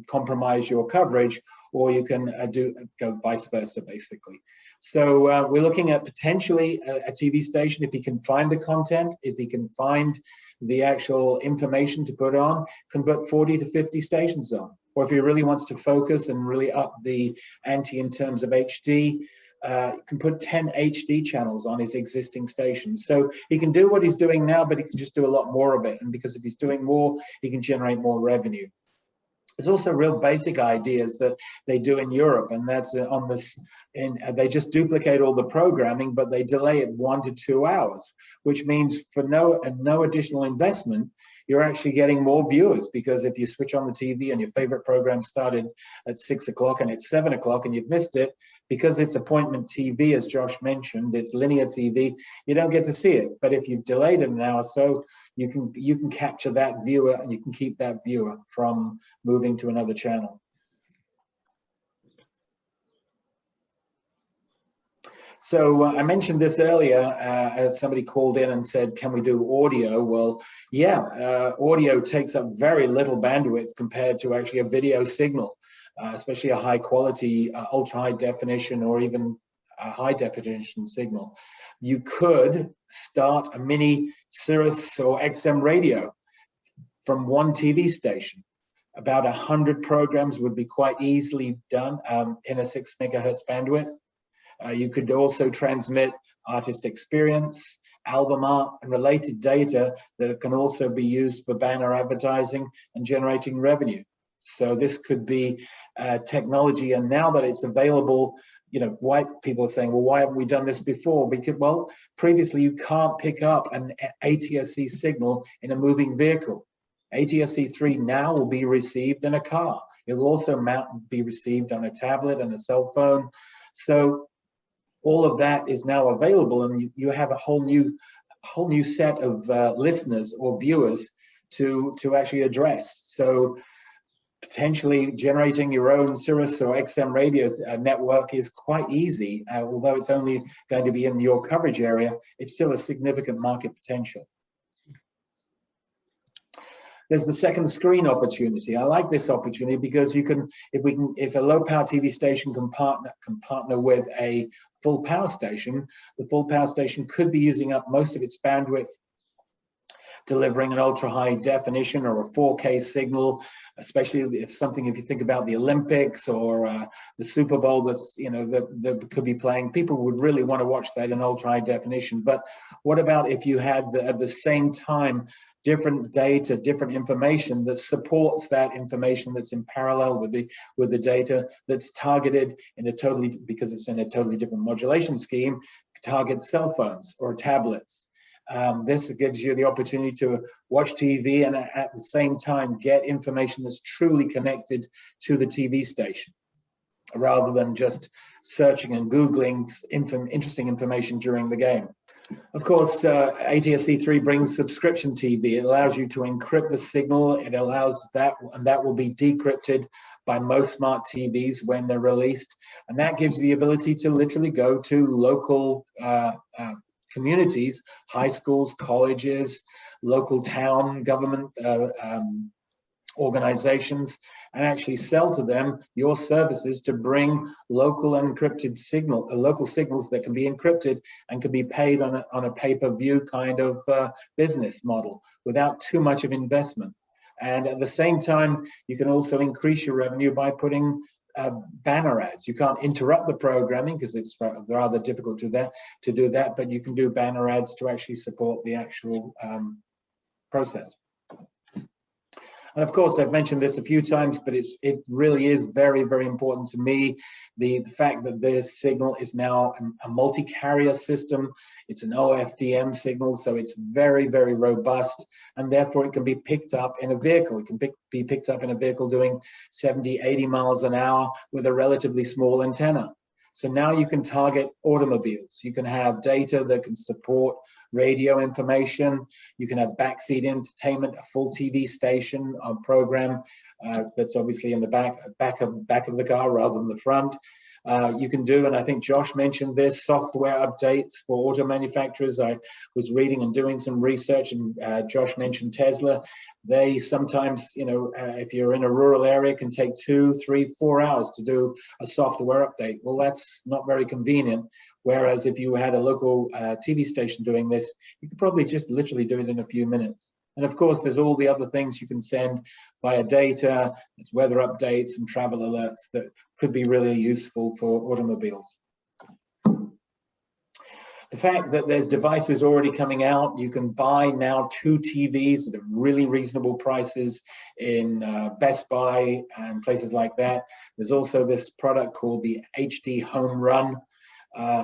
compromise your coverage, or you can go vice versa, basically. So we're looking at potentially a TV station, if he can find the content, if he can find the actual information to put on, can put 40 to 50 stations on. Or if he really wants to focus and really up the ante in terms of HD, can put 10 HD channels on his existing stations. So he can do what he's doing now, but he can just do a lot more of it. And because if he's doing more, he can generate more revenue. There's also real basic ideas that they do in Europe, and that's on this. They just duplicate all the programming, but they delay it 1 to 2 hours, which means for no additional investment, you're actually getting more viewers, because if you switch on the TV and your favorite program started at 6 o'clock and it's 7 o'clock and you've missed it, because it's appointment TV, as Josh mentioned, it's linear TV, you don't get to see it. But if you've delayed it an hour or so, you can capture that viewer, and you can keep that viewer from moving to another channel. So I mentioned this earlier, as somebody called in and said, can we do audio? Well, yeah, audio takes up very little bandwidth compared to actually a video signal, especially a high quality, ultra high definition, or even a high definition signal. You could start a mini Sirius or XM radio from one TV station. About 100 programs would be quite easily done in a 6 megahertz bandwidth. You could also transmit artist experience, album art, and related data that can also be used for banner advertising and generating revenue. So this could be technology, and now that it's available, you know, why people are saying, well, why haven't we done this before? Because, well, previously you can't pick up an ATSC signal in a moving vehicle. ATSC 3 now will be received in a car. It will also be received on a tablet and a cell phone. So all of that is now available, and you have a whole new set of listeners or viewers to actually address. So potentially generating your own Sirius or XM radio network is quite easy. Although it's only going to be in your coverage area, it's still a significant market potential. There's the second screen opportunity. I like this opportunity because you can, if a low power TV station can partner with a full power station, the full power station could be using up most of its bandwidth delivering an ultra high definition or a 4K signal, especially if you think about the Olympics or the Super Bowl that's, you know, that could be playing, people would really want to watch that in ultra high definition. But what about if you had at the same time different data, different information that supports that information that's in parallel with the data that's targeted in a totally, because it's in a totally different modulation scheme, target cell phones or tablets. This gives you the opportunity to watch TV and at the same time get information that's truly connected to the TV station, rather than just searching and Googling interesting information during the game. Of course, ATSC 3 brings subscription TV. It allows you to encrypt the signal. It allows that, and that will be decrypted by most smart TVs when they're released. And that gives you the ability to literally go to local communities, high schools, colleges, local town government organizations, and actually sell to them your services to bring local encrypted local signals that can be encrypted and can be paid on a pay-per-view kind of business model without too much of investment. And at the same time, you can also increase your revenue by putting banner ads. You can't interrupt the programming because it's rather difficult to do that, but you can do banner ads to actually support the actual process. And of course, I've mentioned this a few times, but it really is very, very important to me. The fact that this signal is now a multi-carrier system. It's an OFDM signal, so it's very, very robust, and therefore it can be picked up in a vehicle. It can be picked up in a vehicle doing 70, 80 miles an hour with a relatively small antenna. So now you can target automobiles. You can have data that can support radio information. You can have backseat entertainment, a full TV station program that's obviously in the back of the car rather than the front. You can do, and I think Josh mentioned this, software updates for auto manufacturers. I was reading and doing some research, and Josh mentioned Tesla. They sometimes, you know, if you're in a rural area, can take 2, 3, 4 hours to do a software update. Well, that's not very convenient. Whereas if you had a local TV station doing this, you could probably just literally do it in a few minutes. And of course, there's all the other things you can send via data, there's weather updates and travel alerts that could be really useful for automobiles. The fact that there's devices already coming out, you can buy now 2 TVs at really reasonable prices in Best Buy and places like that. There's also this product called the HD Home Run.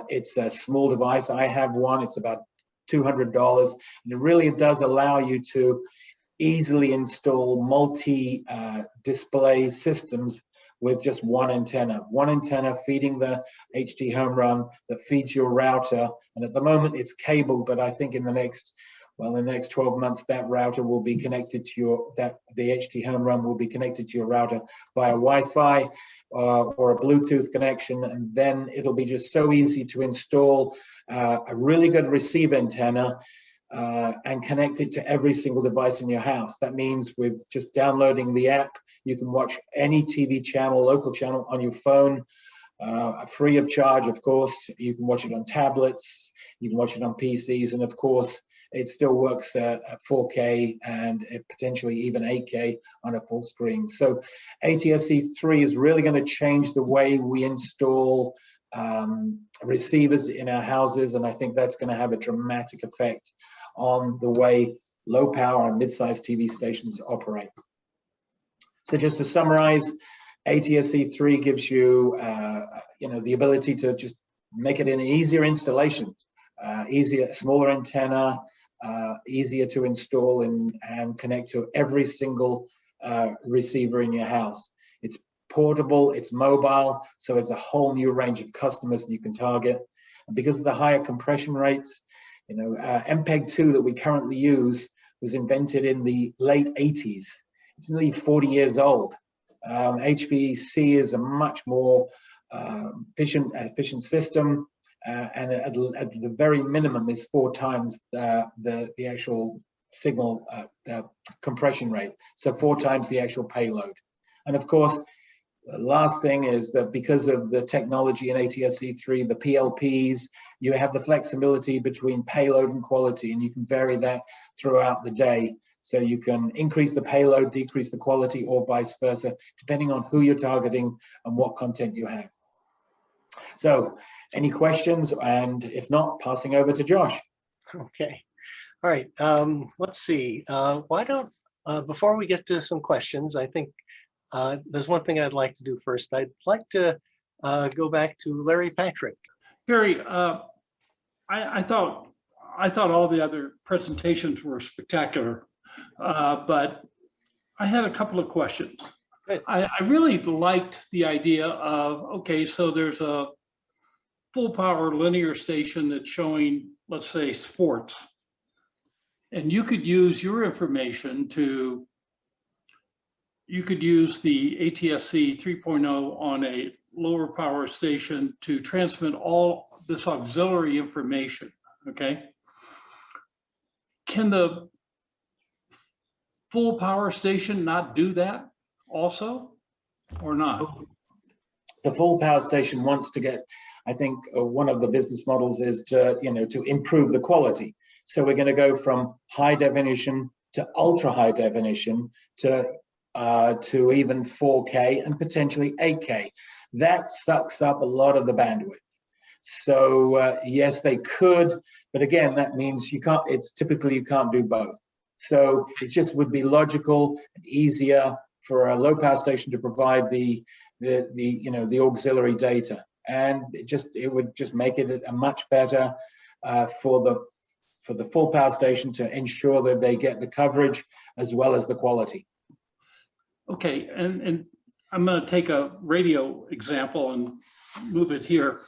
It's a small device. I have one. It's about $200, and it really does allow you to easily install multi-display systems with just one antenna feeding the HD home run that feeds your router. And at the moment it's cable, but I think in the next 12 months, that router will be connected to the HD home run will be connected to your router via Wi-Fi or a Bluetooth connection. And then it'll be just so easy to install a really good receive antenna and connect it to every single device in your house. That means with just downloading the app, you can watch any TV channel, local channel on your phone, free of charge, of course. You can watch it on tablets, you can watch it on PCs, and of course, it still works at 4K and potentially even 8K on a full screen. So ATSC 3 is really going to change the way we install receivers in our houses, and I think that's going to have a dramatic effect on the way low power and mid-sized TV stations operate. So just to summarize, ATSC 3 gives you, the ability to just make it an easier installation, smaller antenna, easier to install and connect to every single receiver in your house. It's portable, it's mobile, so it's a whole new range of customers that you can target. And because of the higher compression rates, MPEG-2 that we currently use was invented in the late 80s. It's nearly 40 years old. HVC is a much more efficient system, and at the very minimum is 4 times the actual signal compression rate, so 4 times the actual payload. And of course, the last thing is that because of the technology in ATSC 3, the PLPs, you have the flexibility between payload and quality, and you can vary that throughout the day. So you can increase the payload, decrease the quality, or vice versa, depending on who you're targeting and what content you have. So any questions? And if not, passing over to Josh. Okay. All right. Let's see. Why don't, before we get to some questions, I think there's one thing I'd like to do first. I'd like to go back to Larry Patrick. Gary, I thought all the other presentations were spectacular, but I had a couple of questions. I really liked the idea of, okay, so there's a full power linear station that's showing, let's say, sports, and you could use your information to, you could use the ATSC 3.0 on a lower power station to transmit all this auxiliary information, okay? Can the full power station not do that also, or not? The full power station wants to get, I think one of the business models is to, to improve the quality. So we're going to go from high definition to ultra high definition to even 4K and potentially 8K. That sucks up a lot of the bandwidth. So yes, they could, but again, that means you can't. It's typically you can't do both. So it just would be logical and easier for a low power station to provide the auxiliary data, and it would just make it a much better for the full power station to ensure that they get the coverage as well as the quality. Okay, and I'm going to take a radio example and move it here.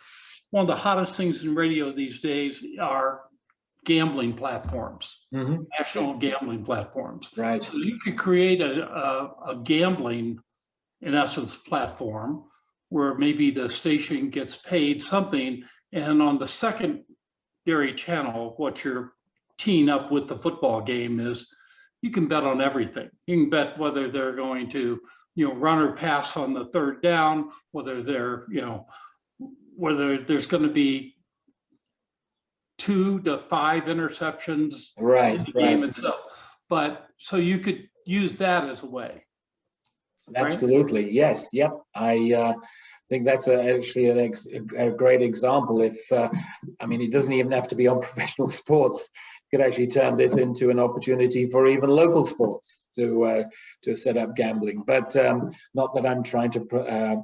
One of the hottest things in radio these days are gambling platforms, national gambling platforms. Right. So you could create a gambling, in essence, platform where maybe the station gets paid something, and on the secondary channel, what you're teeing up with the football game is you can bet on everything. You can bet whether they're going to, run or pass on the third down, whether they're, whether there's going to be 2 to 5 interceptions in the game itself. But so you could use that as a way. Absolutely, right? Yes, yep. I think that's actually a great example. If I mean, it doesn't even have to be on professional sports. You could actually turn this into an opportunity for even local sports to set up gambling. But not that I'm trying to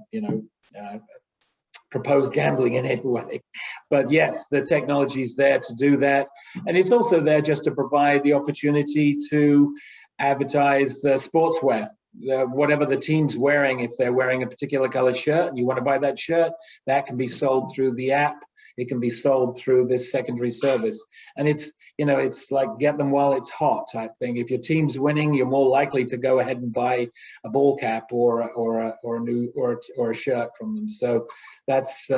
propose gambling in any way. But yes, the technology is there to do that, and it's also there just to provide the opportunity to advertise the sportswear, whatever the team's wearing. If they're wearing a particular color shirt and you want to buy that shirt, that can be sold through the app. It can be sold through this secondary service. And it's, it's like get them while it's hot type thing. If your team's winning, you're more likely to go ahead and buy a ball cap or a shirt from them. So that's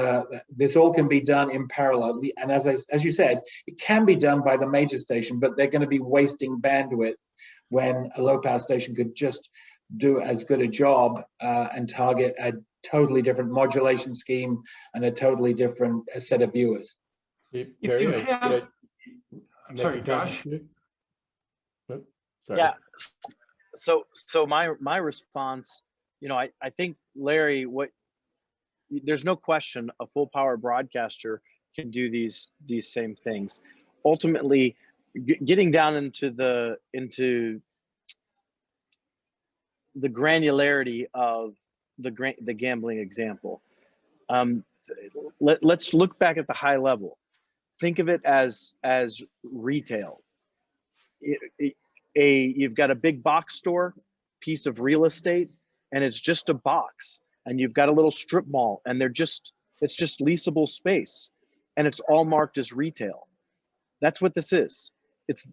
this all can be done in parallel. And as you said, it can be done by the major station, but they're going to be wasting bandwidth when a low power station could just do as good a job and target a totally different modulation scheme and a totally different set of viewers. Barry, I'm sorry, Josh. Sorry. Yeah. So my response, I think, Larry, there's no question a full power broadcaster can do these same things. Ultimately, getting down into the granularity of the gambling example. Let's look back at the high level. Think of it as retail. You've got a big box store, piece of real estate, and it's just a box. And you've got a little strip mall, and it's just leasable space, and it's all marked as retail. That's what this is. It's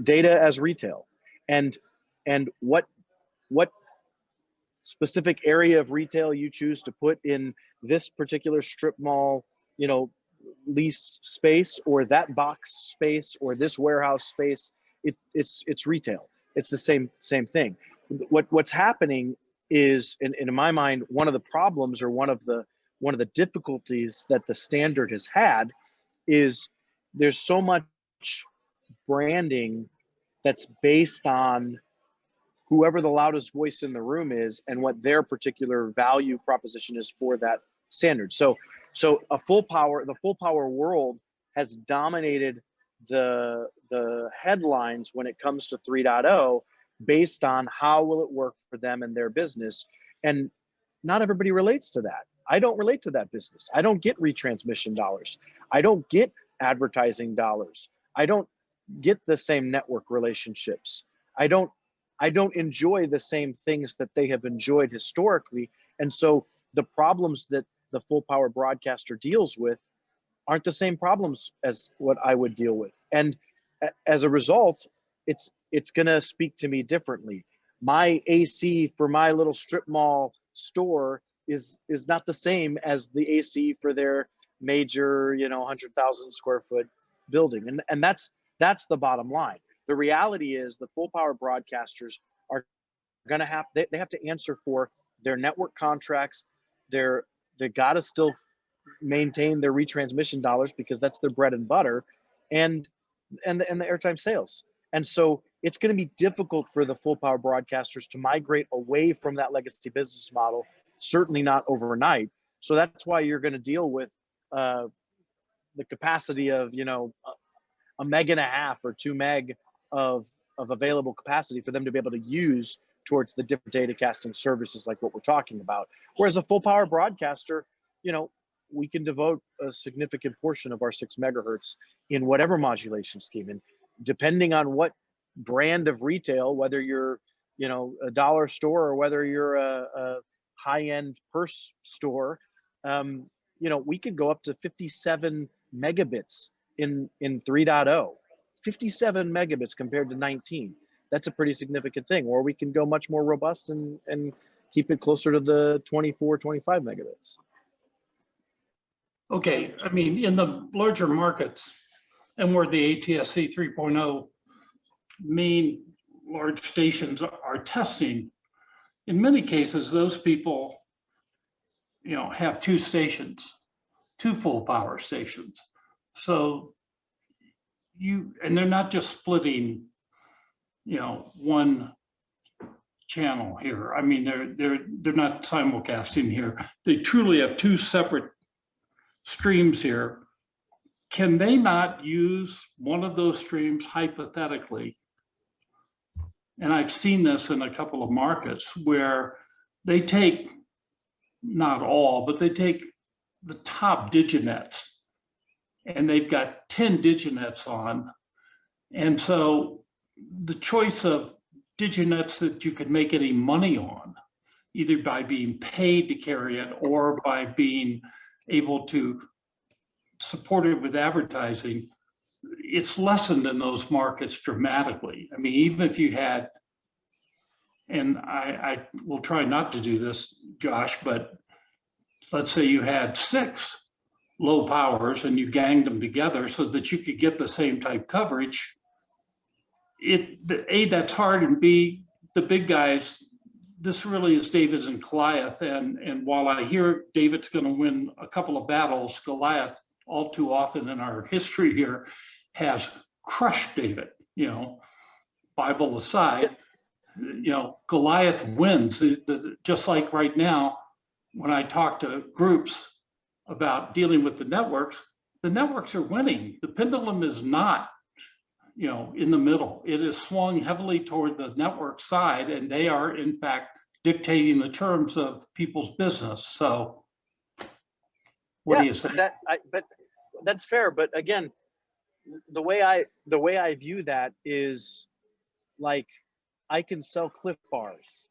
data as retail, and what specific area of retail you choose to put in this particular strip mall, lease space, or that box space, or this warehouse space, it's retail. It's the same thing. What's happening is, in my mind, one of the problems or one of the difficulties that the standard has had is there's so much branding that's based on whoever the loudest voice in the room is and what their particular value proposition is for that standard. So the full power world has dominated the headlines when it comes to 3.0 based on how will it work for them and their business. And not everybody relates to that. I don't relate to that business. I don't get retransmission dollars. I don't get advertising dollars. I don't get the same network relationships. I don't enjoy the same things that they have enjoyed historically. And so the problems that the full power broadcaster deals with aren't the same problems as what I would deal with. And as a result, it's going to speak to me differently. My AC for my little strip mall store is not the same as the AC for their major, 100,000 square foot building. And that's the bottom line. The reality is the full power broadcasters are going to they have to answer for their network contracts. They got to still maintain their retransmission dollars because that's their bread and butter, and the airtime sales. And so it's going to be difficult for the full power broadcasters to migrate away from that legacy business model, certainly not overnight. So that's why you're going to deal with the capacity of, a meg and a half or 2 meg of available capacity for them to be able to use towards the different data casting services like what we're talking about. Whereas a full power broadcaster, we can devote a significant portion of our 6 megahertz in whatever modulation scheme. And depending on what brand of retail, whether you're, a dollar store or whether you're a high-end purse store, we could go up to 57 megabits in 3.0. 57 megabits compared to 19. That's a pretty significant thing. Or we can go much more robust and keep it closer to the 24, 25 megabits. Okay, I mean, in the larger markets and where the ATSC 3.0 main large stations are testing, in many cases, those people, have 2 stations, 2 full power stations. So and they're not just splitting, 1 channel here. I mean, they're not simulcasting here. They truly have 2 separate streams here. Can they not use one of those streams hypothetically? And I've seen this in a couple of markets where they take, not all, but they take the top diginets and they've got 10 diginets on. And so the choice of diginets that you could make any money on, either by being paid to carry it or by being able to support it with advertising, it's lessened in those markets dramatically. I mean, even if you had, and I will try not to do this, Josh, but let's say you had 6 low powers and you ganged them together so that you could get the same type coverage. A, that's hard, and B, the big guys, this really is David and Goliath. And while I hear David's going to win a couple of battles, Goliath, all too often in our history here, has crushed David. You know, Bible aside, you know, Goliath wins. Just like right now, when I talk to groups about dealing with the networks are winning. The pendulum is not, you know, in the middle. It is swung heavily toward the network side, and they are in fact dictating the terms of people's business. So what do you say? But that's fair. But again, the way I view that is like, I can sell Cliff Bars,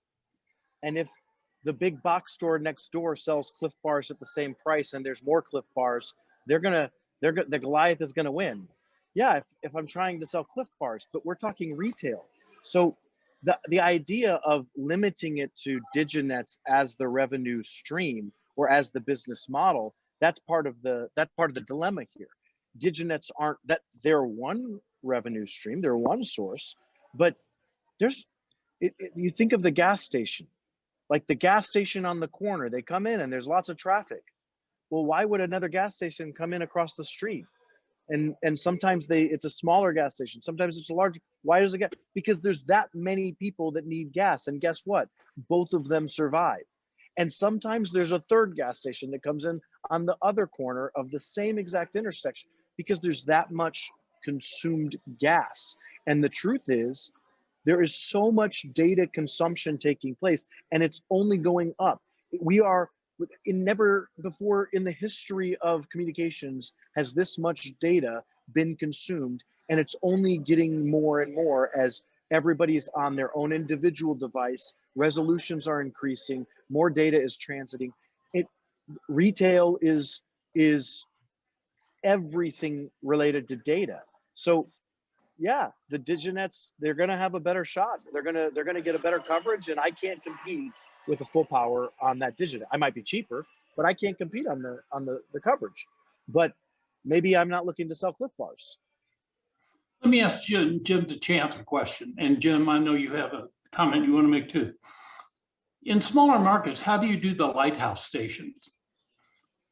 and if the big box store next door sells Cliff Bars at the same price and there's more Cliff Bars, the Goliath is gonna win. Yeah, if I'm trying to sell Cliff Bars, but we're talking retail. So the idea of limiting it to diginets as the revenue stream or as the business model, that's part of the dilemma here. Diginets aren't that, they're one revenue stream, they're one source, but you think of the gas station, like the gas station on the corner, they come in and there's lots of traffic. Well, why would another gas station come in across the street? And sometimes it's a smaller gas station, sometimes it's a large. Why does it get? Because there's that many people that need gas, and guess what? Both of them survive. And sometimes there's a third gas station that comes in on the other corner of the same exact intersection because there's that much consumed gas. And the truth is, there is so much data consumption taking place, and it's only going up. We are, never before in the history of communications has this much data been consumed, and it's only getting more and more as everybody's on their own individual device, resolutions are increasing, more data is transiting. Retail is everything related to data. So yeah, the diginets, they're going to have a better shot. They're going to get a better coverage, and I can't compete with a full power on that diginet. I might be cheaper, but I can't compete on the coverage. But maybe I'm not looking to sell Cliff Bars. Let me ask Jim DeChant a question. And Jim, I know you have a comment you want to make too. In smaller markets, how do you do the lighthouse stations?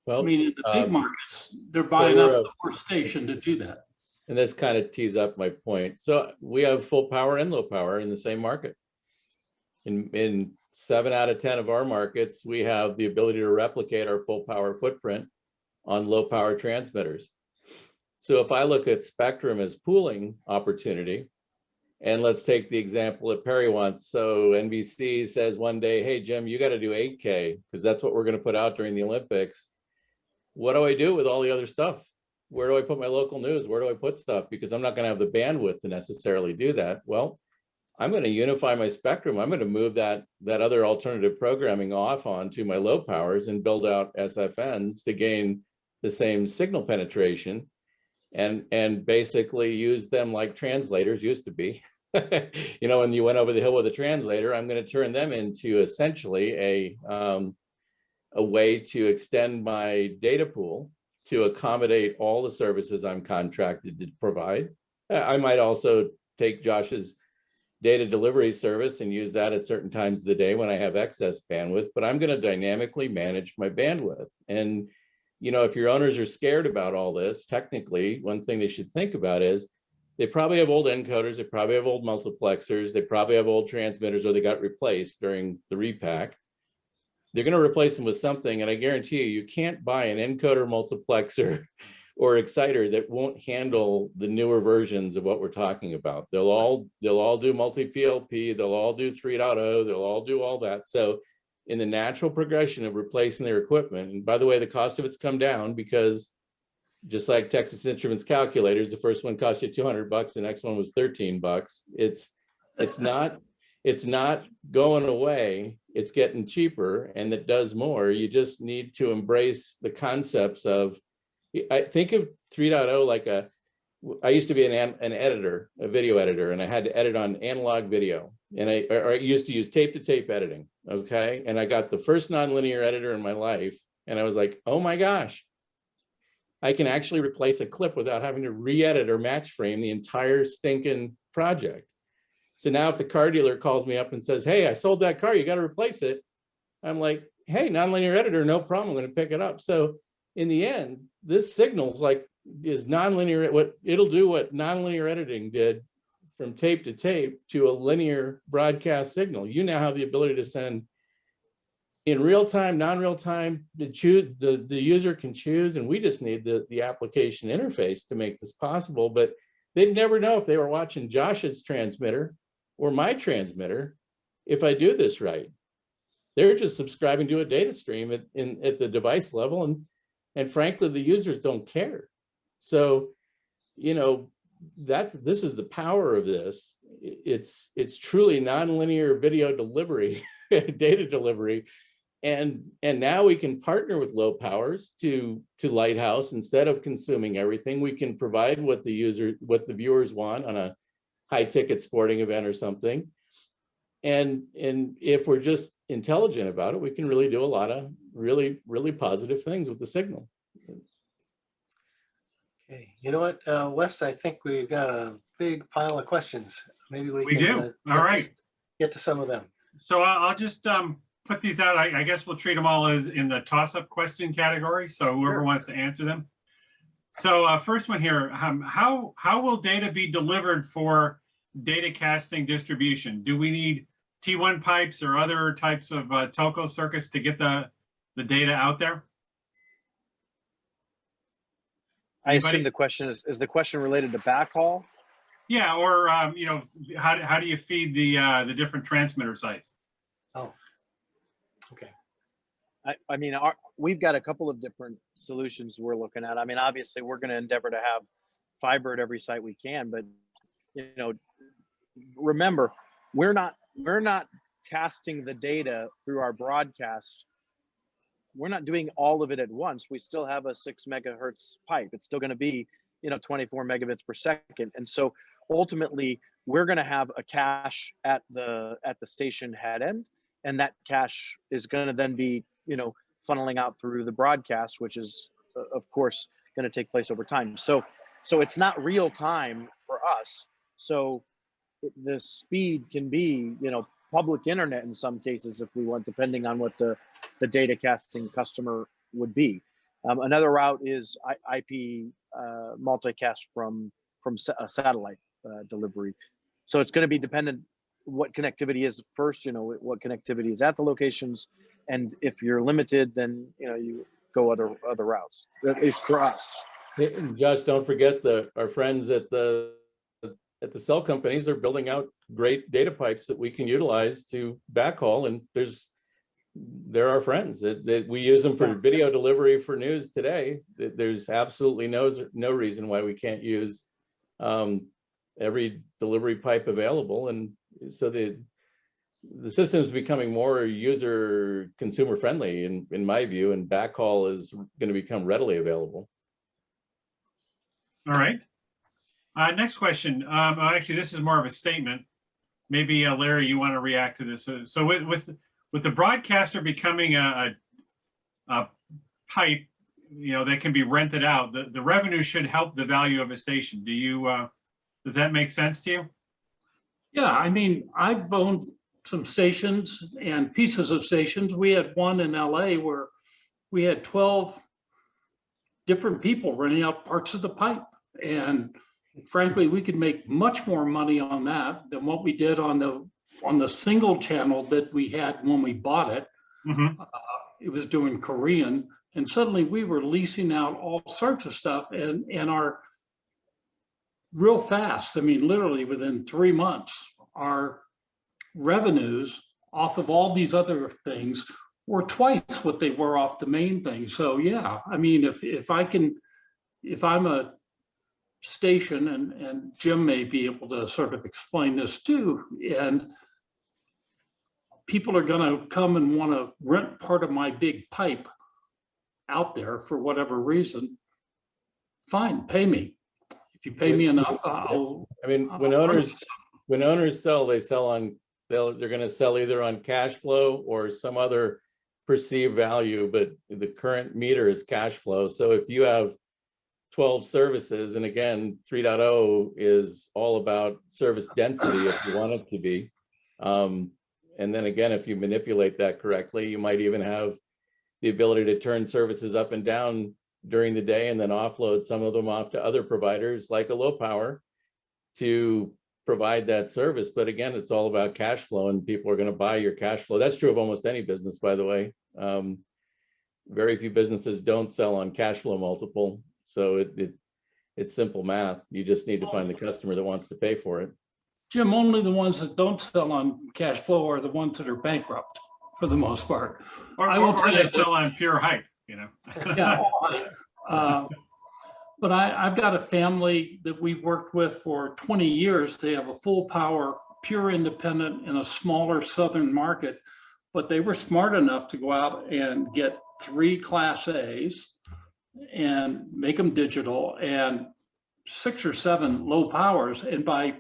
Well, I mean, in the big markets, they're buying up the worst station to do that. And this kind of tees up my point. So we have full power and low power in the same market. In 7 out of 10 of our markets, we have the ability to replicate our full power footprint on low power transmitters. So if I look at spectrum as pooling opportunity, and let's take the example that Perry wants. So NBC says one day, hey, Jim, you got to do 8K because that's what we're going to put out during the Olympics. What do I do with all the other stuff? Where do I put my local news? Where do I put stuff? Because I'm not going to have the bandwidth to necessarily do that. Well, I'm going to unify my spectrum. I'm going to move that other alternative programming off onto my low powers and build out SFNs to gain the same signal penetration and basically use them like translators used to be. You know, when you went over the hill with a translator, I'm going to turn them into essentially a way to extend my data pool to accommodate all the services I'm contracted to provide. I might also take Josh's data delivery service and use that at certain times of the day when I have excess bandwidth, but I'm going to dynamically manage my bandwidth. And, you know, if your owners are scared about all this, technically, one thing they should think about is they probably have old encoders, they probably have old multiplexers, they probably have old transmitters, or they got replaced during the repack. They're going to replace them with something, and I guarantee you can't buy an encoder, multiplexer, or exciter that won't handle the newer versions of what we're talking about. They'll all do multi-PLP, they'll all do 3.0, they'll all do all that. So in the natural progression of replacing their equipment, and by the way, the cost of it's come down because just like Texas Instruments calculators, the first one cost you $200, the next one was $13. It's not it's not going away, it's getting cheaper, and it does more. You just need to embrace the concepts of, I think of 3.0 like I used to be an editor, a video editor, and I had to edit on analog video. And I used to use tape to tape editing, okay? And I got the first nonlinear editor in my life, and I was like, oh my gosh, I can actually replace a clip without having to re-edit or match frame the entire stinking project. So now if the car dealer calls me up and says, hey, I sold that car, you got to replace it, I'm like, hey, nonlinear editor, no problem, I'm going to pick it up. So in the end, this signal's like, is nonlinear, it'll do what nonlinear editing did from tape to tape to a linear broadcast signal. You now have the ability to send in real time, non-real time, the user can choose, and we just need the application interface to make this possible. But they'd never know if they were watching Josh's transmitter or my transmitter if I do this right. They're just subscribing to a data stream at the device level, and frankly, the users don't care. So, you know, this is the power of this. It's truly nonlinear video delivery, data delivery. And now we can partner with low powers to Lighthouse. Instead of consuming everything, we can provide what the viewers want on a high ticket sporting event or something. And if we're just intelligent about it, we can really do a lot of really, really positive things with the signal. Okay, you know what, Wes, I think we've got a big pile of questions. Maybe we can do. All right. Get to some of them. So I'll just put these out. I guess we'll treat them all as in the toss-up question category. So whoever wants to answer them. So first one here, how will data be delivered for data casting distribution? Do we need T1 pipes or other types of telco circuits to get the data out there? I assume the question is the question related to backhaul? Yeah, or you know, how do you feed the different transmitter sites? Oh, okay. I mean, we've got a couple of different solutions we're looking at. I mean, obviously, we're going to endeavor to have fiber at every site we can, but you know, remember, we're not casting the data through our broadcast. We're not doing all of it at once. We still have a 6 megahertz pipe. It's still going to be, you know, 24 megabits per second. And so ultimately, we're going to have a cache at the station head end, and that cache is going to then be, you know, funneling out through the broadcast, which is of course going to take place over time. So it's not real time for us. So the speed can be, you know, public internet in some cases if we want, depending on what the data casting customer would be. Another route is IP multicast from a satellite delivery. So it's going to be dependent what connectivity is first, you know, what connectivity is at the locations, and if you're limited, then you know you go other routes. At least for us. And Josh, don't forget our friends at the cell companies are building out great data pipes that we can utilize to backhaul, and they're our friends. We use them for video delivery for news today. There's absolutely no reason why we can't use every delivery pipe available, and so the system is becoming more consumer friendly in my view, and backhaul is going to become readily available. All right. Next question. Actually, this is more of a statement. Maybe Larry, you want to react to this. So with the broadcaster becoming a pipe, you know, that can be rented out, the revenue should help the value of a station. Does that make sense to you? Yeah, I mean, I've owned some stations and pieces of stations. We had one in LA where we had 12 different people renting out parts of the pipe. And frankly, we could make much more money on that than what we did on the single channel that we had when we bought it. Mm-hmm. It was doing Korean, and suddenly we were leasing out all sorts of stuff, and our real fast. I mean, literally within 3 months, our revenues off of all these other things were twice what they were off the main thing. So yeah, I mean, if I'm a station, and Jim may be able to sort of explain this too, and people are going to come and want to rent part of my big pipe out there for whatever reason, fine, pay me. If you pay me enough, I'll. I mean, when owners sell, they sell on, they're going to sell either on cash flow or some other perceived value, but the current meter is cash flow. So if you have 12 services, and again, 3.0 is all about service density if you want it to be. And then again, if you manipulate that correctly, you might even have the ability to turn services up and down during the day and then offload some of them off to other providers like a low power to provide that service. But again, it's all about cash flow, and people are going to buy your cash flow. That's true of almost any business, by the way. Very few businesses don't sell on cash flow multiple. So it's simple math. You just need to find the customer that wants to pay for it. Jim, only the ones that don't sell on cash flow are the ones that are bankrupt for the most part. Or they sell on pure hype, you know. Yeah. But I've got a family that we've worked with for 20 years. They have a full power, pure independent in a smaller southern market, but they were smart enough to go out and get 3 Class A's and make them digital and 6 or 7 low powers. And by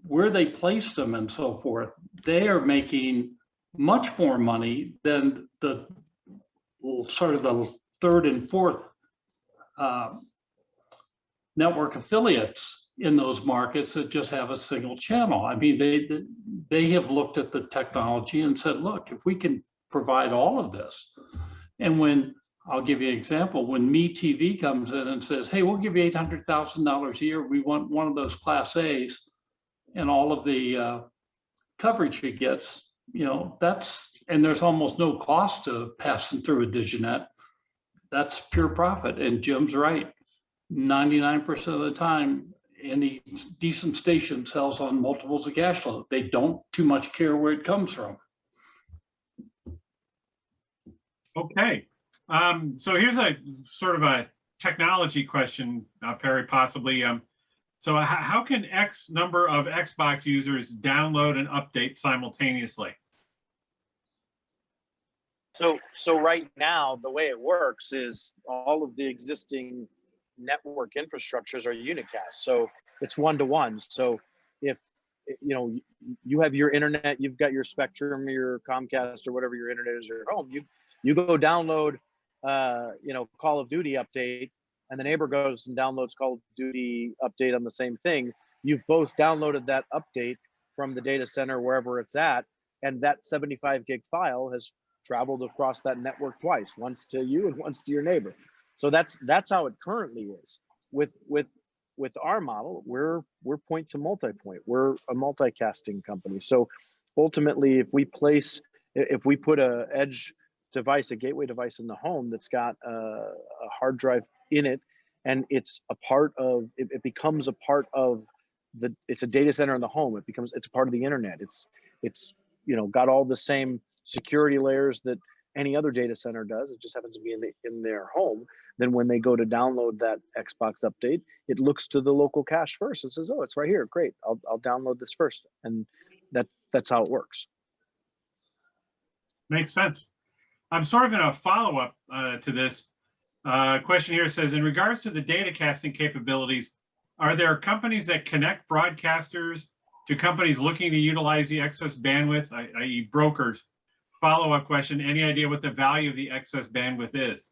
where they placed them and so forth, they are making much more money than the sort of the 3rd and 4th network affiliates in those markets that just have a single channel. I mean, they have looked at the technology and said, look, if we can provide all of this. And when, I'll give you an example, when MeTV comes in and says, hey, we'll give you $800,000 a year, we want one of those Class A's and all of the coverage it gets, you know, and there's almost no cost to passing through a Diginet. That's pure profit. And Jim's right. 99% of the time, any decent station sells on multiples of cash flow. They don't too much care where it comes from. Okay. So here's a sort of a technology question, Perry, possibly. So how can X number of Xbox users download and update simultaneously? So right now, the way it works is all of the existing network infrastructures are unicast. So it's 1-to-1. So if you know you have your internet, you've got your Spectrum, your Comcast, or whatever your internet is at your home, you go download Call of Duty update, and the neighbor goes and downloads Call of Duty update on the same thing. You've both downloaded that update from the data center wherever it's at, and that 75 gig file has traveled across that network twice, once to you and once to your neighbor. So that's how it currently is. With our model, we're point to multi-point. We're a multicasting company. So ultimately, if we put a edge device, a gateway device in the home that's got a hard drive in it, and it's a part of it becomes a part of it's a data center in the home. It's a part of the internet. It's got all the same security layers that any other data center does. It just happens to be in their home. Then when they go to download that Xbox update, it looks to the local cache first and says, oh, it's right here, great, I'll download this first. And that's how it works. Makes sense. I'm sort of in a follow-up to this question here. Says, in regards to the data casting capabilities, are there companies that connect broadcasters to companies looking to utilize the excess bandwidth, i.e. brokers? Follow-up question, any idea what the value of the excess bandwidth is?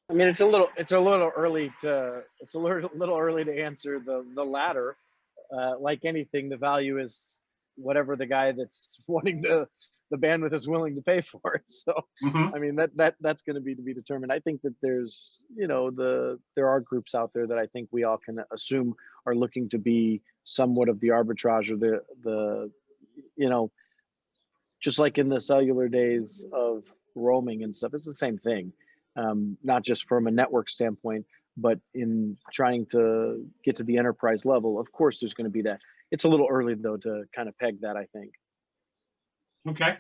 I mean, it's a little early to answer the latter. Like anything, the value is whatever the guy that's wanting the bandwidth is willing to pay for it. So, I mean, that's going to be determined. I think that there's, there are groups out there that I think we all can assume are looking to be somewhat of the arbitrage or the just like in the cellular days of roaming and stuff, it's the same thing. Not just from a network standpoint, but in trying to get to the enterprise level. Of course, there's going to be that. It's a little early though to kind of peg that, I think. Okay.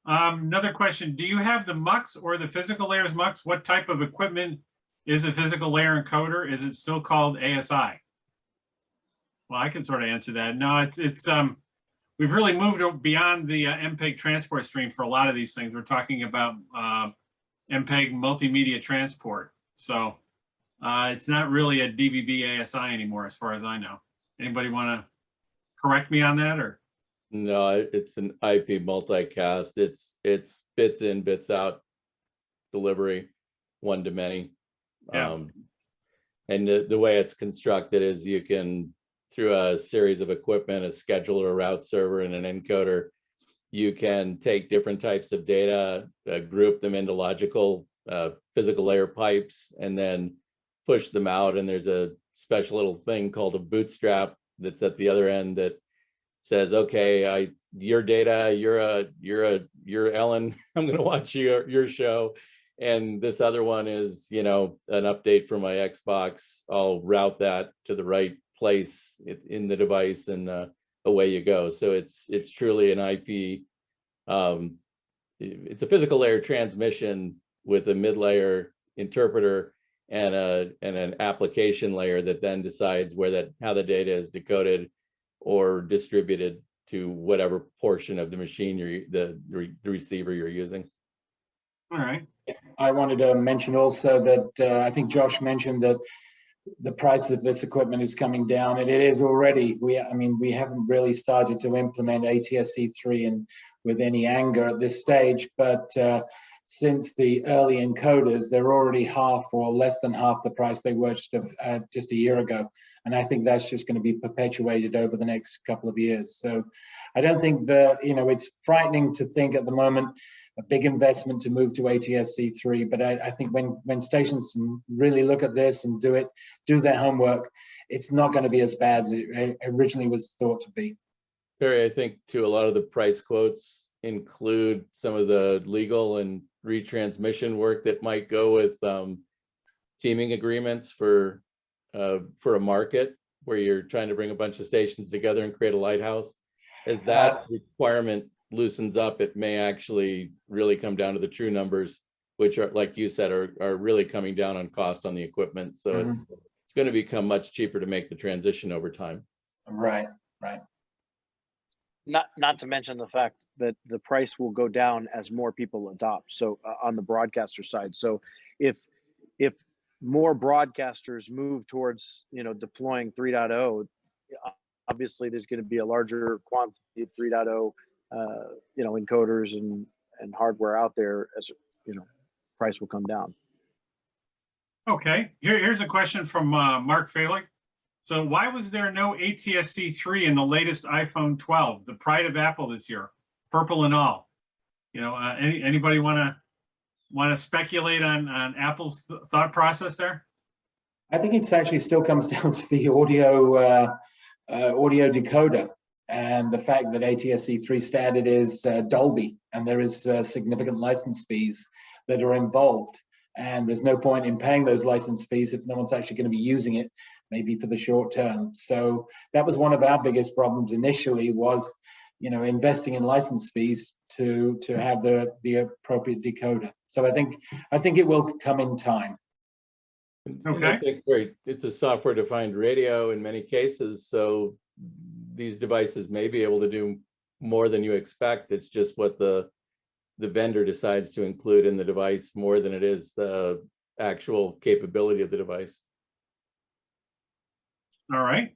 Another question, do you have the MUX or the physical layers MUX? What type of equipment is a physical layer encoder? Is it still called ASI? Well, I can sort of answer that. No, it's we've really moved beyond the MPEG transport stream for a lot of these things. We're talking about MPEG multimedia transport. So it's not really a DVB ASI anymore, as far as I know. Anybody want to correct me on that, or? No, it's an IP multicast. It's bits in, bits out delivery, one to many. Yeah. And the way it's constructed is you can, through a series of equipment, a scheduler, a route server, and an encoder, you can take different types of data, group them into logical physical layer pipes, and then push them out. And there's a special little thing called a bootstrap that's at the other end that says, okay, your data, you're Ellen, I'm going to watch your show. And this other one is, you know, an update for my Xbox. I'll route that to the right place in the device, and away you go. So it's truly an IP. It's a physical layer transmission with a mid-layer interpreter and an application layer that then decides how the data is decoded or distributed to whatever portion of the machine the receiver you're using. All right. I wanted to mention also that I think Josh mentioned that the price of this equipment is coming down, and it is already. We haven't really started to implement ATSC 3 with any anger at this stage, but since the early encoders, they're already half or less than half the price they were just a year ago. And I think that's just going to be perpetuated over the next couple of years. So I don't think it's frightening to think at the moment a big investment to move to ATSC 3, but I think when stations really look at this and do their homework, it's not going to be as bad as it originally was thought to be. Barry, I think too, a lot of the price quotes include some of the legal and retransmission work that might go with teaming agreements for a market where you're trying to bring a bunch of stations together and create a lighthouse. As that requirement loosens up, it may actually really come down to the true numbers, which are, like you said, are really coming down on cost on the equipment. So it's going to become much cheaper to make the transition over time. Right. Not to mention the fact that the price will go down as more people adopt. So on the broadcaster side, so if more broadcasters move towards deploying 3.0, obviously there's going to be a larger quantity of 3.0 encoders and hardware out there. As price will come down. Okay, here's a question from Mark Falick. So why was there no ATSC 3 in the latest iPhone 12, the pride of Apple this year, purple and all? Anybody want to speculate on Apple's thought process there? I think it actually still comes down to the audio decoder and the fact that ATSC 3 standard is Dolby, and there is significant license fees that are involved. And there's no point in paying those license fees if no one's actually going to be using it, maybe for the short term. So that was one of our biggest problems initially, was investing in license fees to have the appropriate decoder. So I think it will come in time. Okay. I think it's a software-defined radio in many cases, so these devices may be able to do more than you expect. It's just what the vendor decides to include in the device more than it is the actual capability of the device. All right.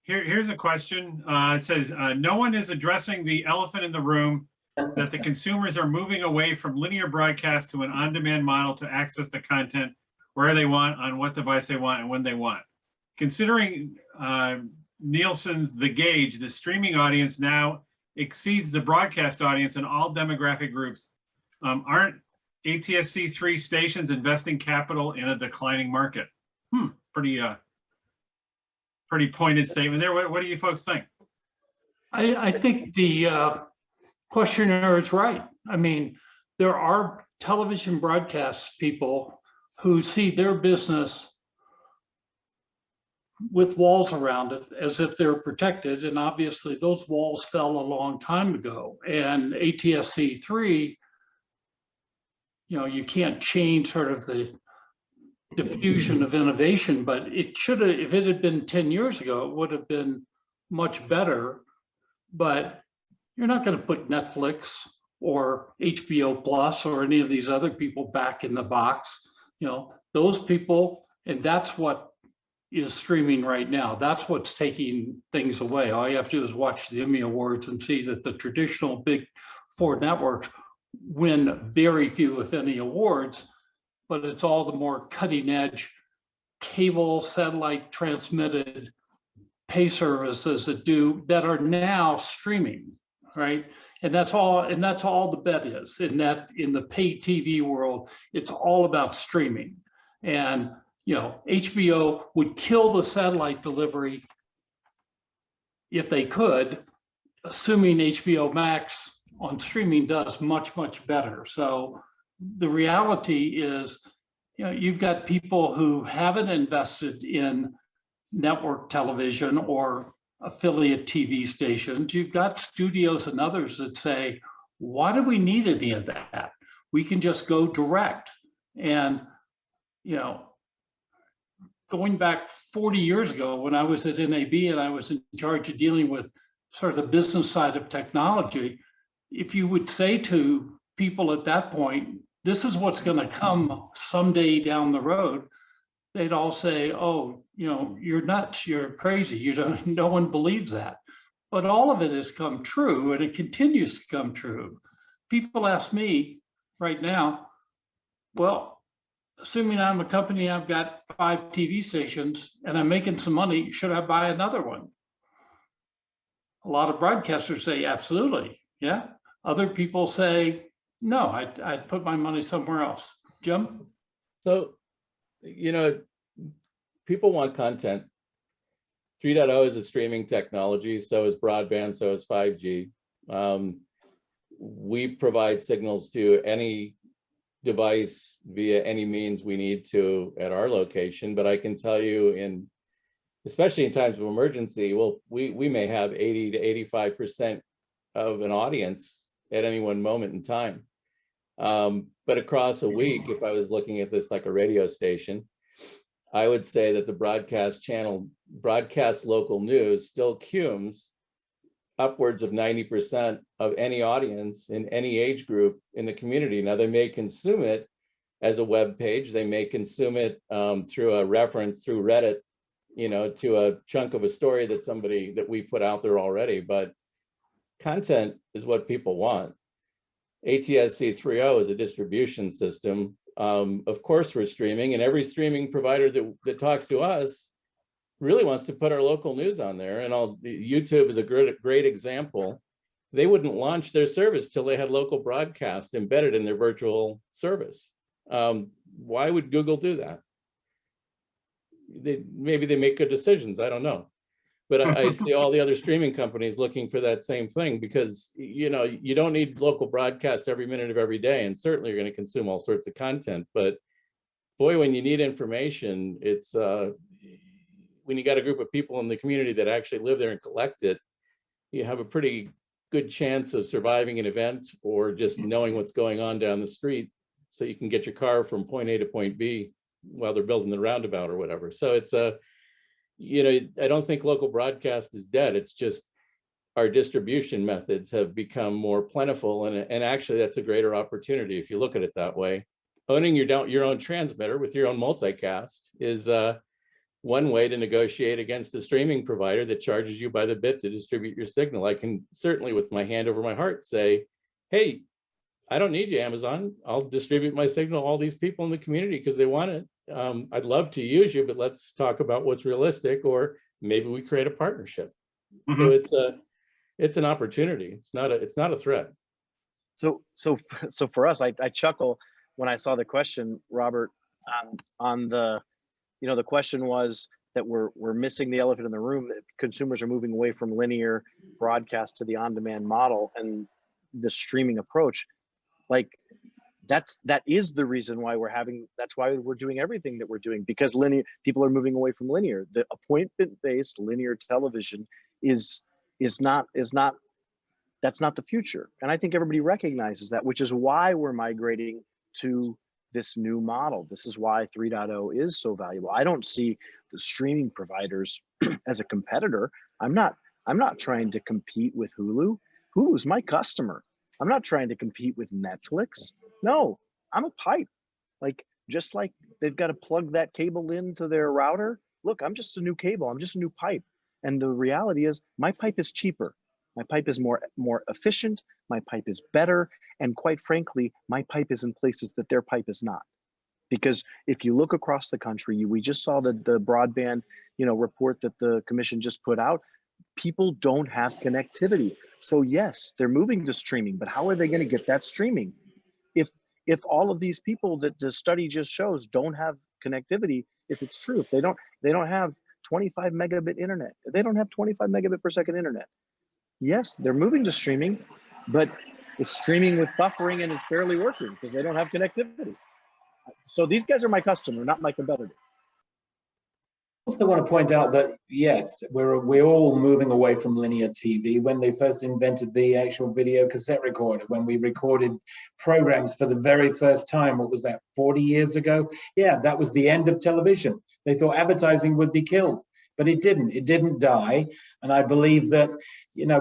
Here's a question. It says, no one is addressing the elephant in the room that the consumers are moving away from linear broadcast to an on-demand model to access the content where they want, on what device they want, and when they want. Considering Nielsen's The Gauge, the streaming audience now exceeds the broadcast audience in all demographic groups. Aren't ATSC 3 stations investing capital in a declining market? Pretty pointed statement there. What do you folks think? I think the questioner is right. I mean, there are television broadcast people who see their business with walls around it as if they're protected, and obviously those walls fell a long time ago. And ATSC 3, you can't change sort of the diffusion of innovation, but it should have, if it had been 10 years ago, it would have been much better but you're not going to put Netflix or HBO Plus or any of these other people back in the box. Those people, and that's what is streaming right now. That's what's taking things away. All you have to do is watch the Emmy Awards and see that the traditional big four networks win very few, if any, awards, but it's all the more cutting edge cable, satellite transmitted pay services that are now streaming, right? And that's all the bet is in the pay TV world. It's all about streaming. And HBO would kill the satellite delivery if they could, assuming HBO Max on streaming does much, much better. So the reality is, you've got people who haven't invested in network television or affiliate TV stations. You've got studios and others that say, why do we need any of that? We can just go direct. And, going back 40 years ago when I was at NAB and I was in charge of dealing with sort of the business side of technology, if you would say to people at that point, this is what's going to come someday down the road, they'd all say, oh, you're nuts, you're crazy, no one believes that. But all of it has come true, and it continues to come true. People ask me right now, well, assuming I'm a company, I've got 5 TV stations and I'm making some money, should I buy another one? A lot of broadcasters say, absolutely, yeah. Other people say, no, I'd put my money somewhere else. Jim? So, people want content. 3.0 is a streaming technology, so is broadband, so is 5G. We provide signals to any device via any means we need to at our location, but I can tell you especially in times of emergency, we may have 80 to 85% of an audience at any one moment in time. But across a week, if I was looking at this like a radio station, I would say that the broadcast channel, broadcast local news, still cumes upwards of 90% of any audience in any age group in the community. Now, they may consume it as a web page. They may consume it through a reference through Reddit, to a chunk of a story that we put out there already. But content is what people want. ATSC 3.0 is a distribution system. Of course, we're streaming, and every streaming provider that talks to us really wants to put our local news on there. And YouTube is a great example. They wouldn't launch their service till they had local broadcast embedded in their virtual service. Why would Google do that? Maybe they make good decisions, I don't know. But I see all the other streaming companies looking for that same thing, because you don't need local broadcast every minute of every day, and certainly you're going to consume all sorts of content. But boy, when you need information, it's when you got a group of people in the community that actually live there and collect it, you have a pretty good chance of surviving an event or just knowing what's going on down the street, so you can get your car from point A to point B while they're building the roundabout or whatever. So it's I don't think local broadcast is dead. It's just our distribution methods have become more plentiful, and actually that's a greater opportunity if you look at it that way. Owning your own transmitter with your own multicast is one way to negotiate against a streaming provider that charges you by the bit to distribute your signal. I can certainly, with my hand over my heart, say, hey, I don't need you, Amazon. I'll distribute my signal to all these people in the community because they want it. I'd love to use you, but let's talk about what's realistic, or maybe we create a partnership. So it's an opportunity. It's not a threat. So for us, I chuckle when I saw the question, Robert, on the, the question was that we're missing the elephant in the room, that consumers are moving away from linear broadcast to the on-demand model and the streaming approach. Like, that is the reason why that's why we're doing everything that we're doing, because people are moving away from linear. The appointment-based linear television is not that's not the future. And I think everybody recognizes that, which is why we're migrating to this new model. This is why 3.0 is so valuable. I don't see the streaming providers as a competitor. I'm not I'm not trying to compete with Hulu. Hulu's my customer. I'm not trying to compete with Netflix. No, I'm a pipe. Like, just like they've got to plug that cable into their router. Look, I'm just a new cable. I'm just a new pipe. And the reality is my pipe is cheaper. My pipe is more efficient. My pipe is better. And quite frankly, my pipe is in places that their pipe is not. Because if you look across the country, we just saw the broadband, report that the commission just put out. People don't have connectivity. So yes, they're moving to streaming, but how are they going to get that streaming? If all of these people that the study just shows don't have connectivity, if it's true, if they don't have 25 megabit internet, if they don't have 25 megabit per second internet, yes, they're moving to streaming, but it's streaming with buffering and it's barely working because they don't have connectivity. So these guys are my customer, not my competitor. I also want to point out that, yes, we're all moving away from linear TV. When they first invented the actual video cassette recorder, when we recorded programs for the very first time, what was that, 40 years ago? Yeah, that was the end of television. They thought advertising would be killed, but it didn't. It didn't die. And I believe that,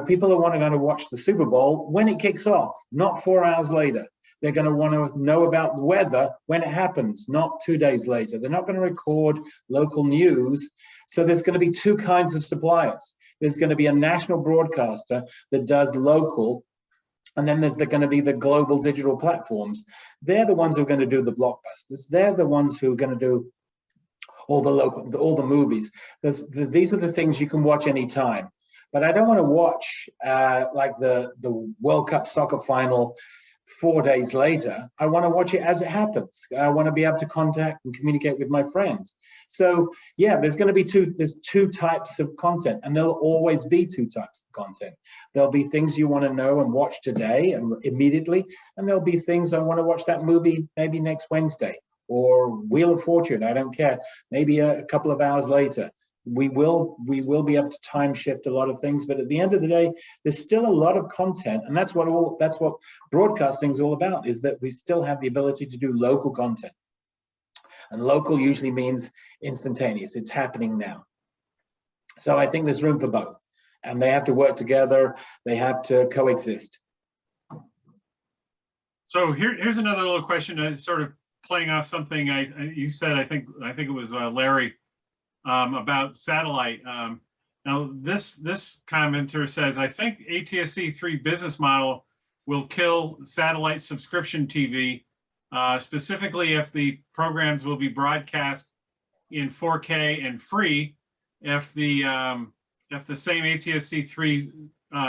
people are going to watch the Super Bowl when it kicks off, not 4 hours later. They're going to want to know about the weather when it happens, not 2 days later. They're not going to record local news. So there's going to be two kinds of suppliers. There's going to be a national broadcaster that does local, and then there's going to be the global digital platforms. They're the ones who are going to do the blockbusters. They're the ones who are going to do all the movies. These are the things you can watch anytime. But I don't want to watch like the World Cup soccer final 4 days later. I want to watch it as it happens. I want to be able to contact and communicate with my friends. So yeah, there's two types of content, and there'll always be two types of content. There'll be things you want to know and watch today and immediately, and there'll be things I want to watch that movie maybe next Wednesday, or Wheel of Fortune, I don't care, maybe a couple of hours later. We will be able to time shift a lot of things, but at the end of the day, there's still a lot of content, and that's what broadcasting is all about, is that we still have the ability to do local content. And local usually means instantaneous. It's happening now. So I think there's room for both, and they have to work together. They have to coexist. So here's another little question, sort of playing off something you said. I think it was Larry. About satellite. Now this commenter says, I think ATSC 3 business model will kill satellite subscription TV, specifically if the programs will be broadcast in 4K and free, if the same ATSC 3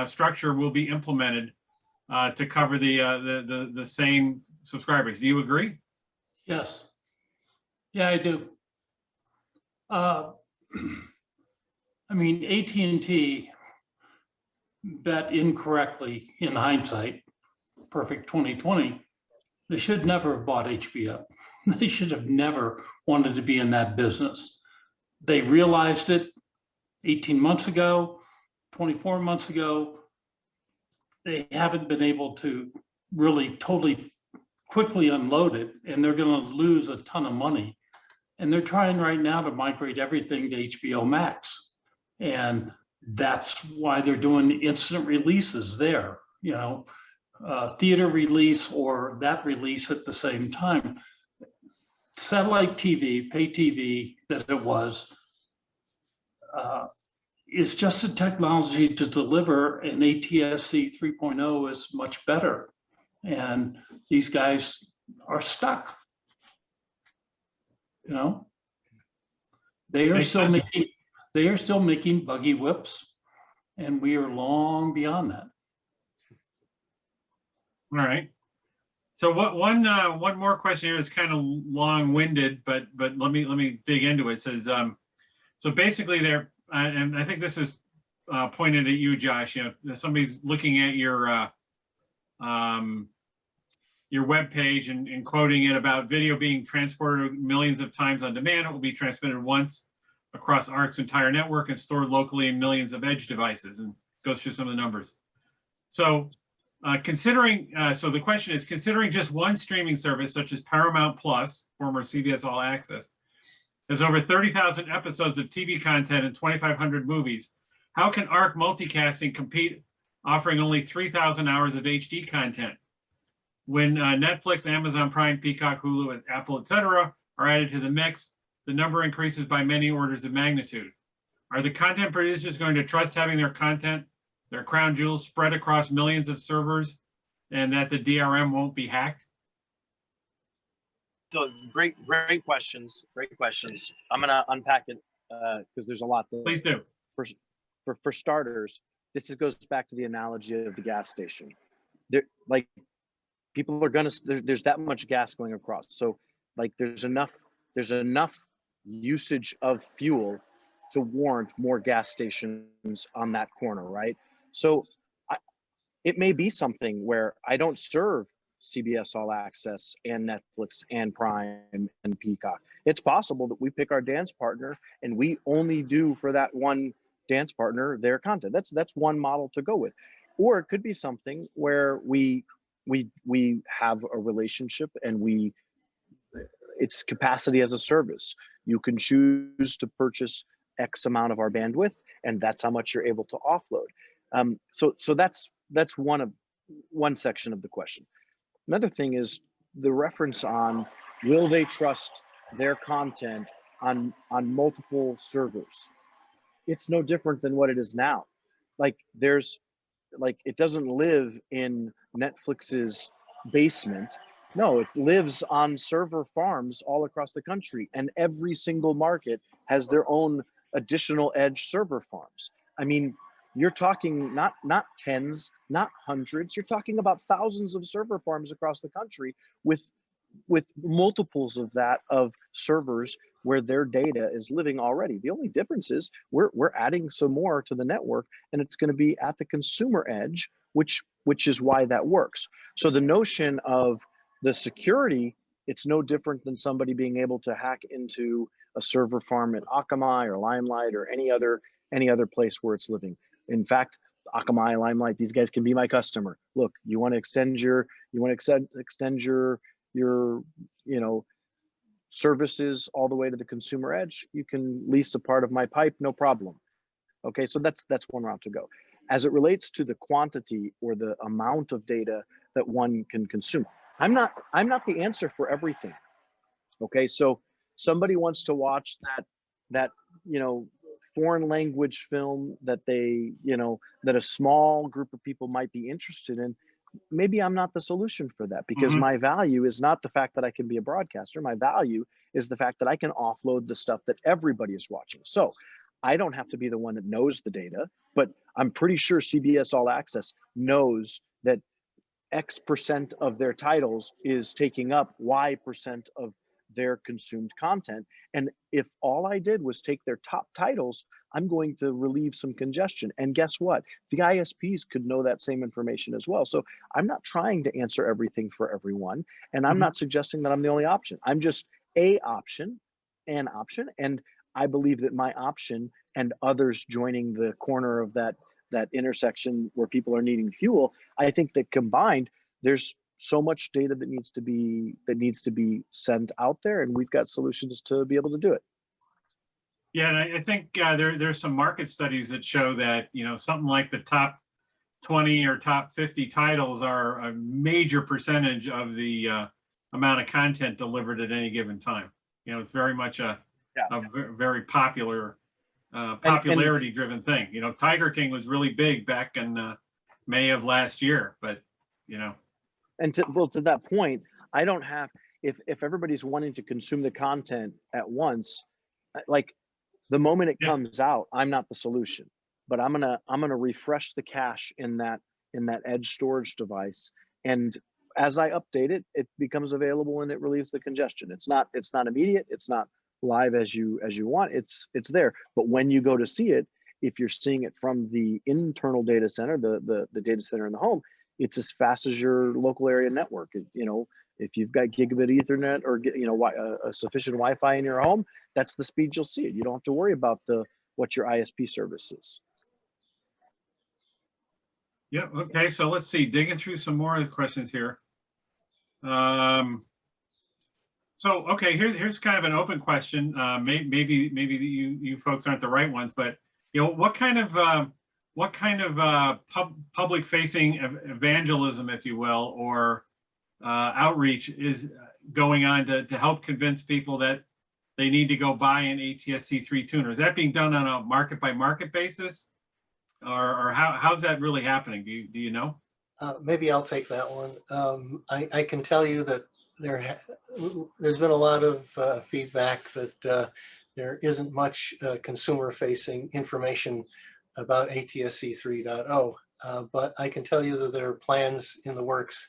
structure will be implemented to cover the same subscribers. Do you agree? Yes. Yeah, I do. I mean, AT&T bet incorrectly in hindsight, perfect 2020. They should never have bought HBO. They should have never wanted to be in that business. They realized it 18 months ago, 24 months ago. They haven't been able to really totally quickly unload it, and they're going to lose a ton of money. And they're trying right now to migrate everything to HBO Max. And that's why they're doing instant releases there, theater release or that release at the same time. Satellite TV, pay TV that it was, is just a technology to deliver, and ATSC 3.0 is much better. And these guys are stuck. They are still making buggy whips, and we are long beyond that. All right. So one more question here is kind of long-winded, but let me dig into it. It says so basically they're and I think this is pointed at you, Josh. Somebody's looking at your web page and quoting it about video being transported millions of times on demand. It will be transmitted once across ARK's entire network and stored locally in millions of edge devices, and goes through some of the numbers. So so the question is, considering just one streaming service such as Paramount Plus, former CBS All Access, there's over 30,000 episodes of TV content and 2,500 movies. How can ARK Multicasting compete offering only 3,000 hours of HD content? When Netflix, Amazon Prime, Peacock, Hulu, Apple, etc. are added to the mix, the number increases by many orders of magnitude. Are the content producers going to trust having their content, their crown jewels, spread across millions of servers and that the DRM won't be hacked? So great questions. Great questions. I'm gonna unpack it because there's a lot there. Please do. For starters, this goes back to the analogy of the gas station. People are gonna there's that much gas going across. So like there's enough usage of fuel to warrant more gas stations on that corner, right? So it may be something where I don't serve CBS All Access and Netflix and Prime and Peacock. It's possible that we pick our dance partner and we only do for that one dance partner their content. That's one model to go with. Or it could be something where we have a relationship and it's capacity as a service. You can choose to purchase X amount of our bandwidth, and that's how much you're able to offload. So that's one section of the question. Another thing is the reference on will they trust their content on multiple servers? It's no different than what it is now. It doesn't live in Netflix's basement. No, it lives on server farms all across the country, and every single market has their own additional edge server farms. I mean, you're talking not tens, not hundreds, you're talking about thousands of server farms across the country with multiples of that of servers where their data is living already. The only difference is we're adding some more to the network, and it's going to be at the consumer edge, which is why that works. So the notion of the security, it's no different than somebody being able to hack into a server farm at Akamai or Limelight or any other place where it's living. In fact, Akamai, Limelight, these guys can be my customer. Look, you want to extend your services all the way to the consumer edge, you can lease a part of my pipe, no problem. Okay, so that's one route to go. As it relates to the quantity or the amount of data that one can consume, I'm not the answer for everything. Okay, so somebody wants to watch that foreign language film that that a small group of people might be interested in. Maybe I'm not the solution for that, because my value is not the fact that I can be a broadcaster. My value is the fact that I can offload the stuff that everybody is watching. So I don't have to be the one that knows the data, but I'm pretty sure CBS All Access knows that X% of their titles is taking up Y% of their consumed content. And if all I did was take their top titles, I'm going to relieve some congestion. And guess what? The ISPs could know that same information as well. So I'm not trying to answer everything for everyone. And I'm not suggesting that I'm the only option. I'm just an option. And I believe that my option and others joining the corner of that intersection where people are needing fuel, I think that combined, there's so much data that needs to be sent out there, and we've got solutions to be able to do it. Yeah, and I think there's some market studies that show that something like the top 20 or top 50 titles are a major percentage of the amount of content delivered at any given time. It's very much a very popular, popularity-driven thing. Tiger King was really big back in May of last year, but And to that point, I don't have, if everybody's wanting to consume the content at once, like the moment it comes out, I'm not the solution, but I'm gonna refresh the cache in that edge storage device, and as I update it, it becomes available and it relieves the congestion. It's not immediate, it's not live as you want, it's there. But when you go to see it, if you're seeing it from the internal data center, the data center in the home, it's as fast as your local area network. If you've got gigabit Ethernet or a sufficient Wi-Fi in your home, that's the speed you'll see it. You don't have to worry about what your ISP service is. Yeah. Okay. So let's see. Digging through some more of the questions here. So okay, here's kind of an open question. Maybe you folks aren't the right ones, but what kind of public facing evangelism, if you will, or outreach is going on to help convince people that they need to go buy an ATSC 3 tuner? Is that being done on a market by market basis, or how's that really happening? Do you know? Maybe I'll take that one. I can tell you that there's been a lot of feedback that there isn't much consumer-facing information about ATSC 3.0, but I can tell you that there are plans in the works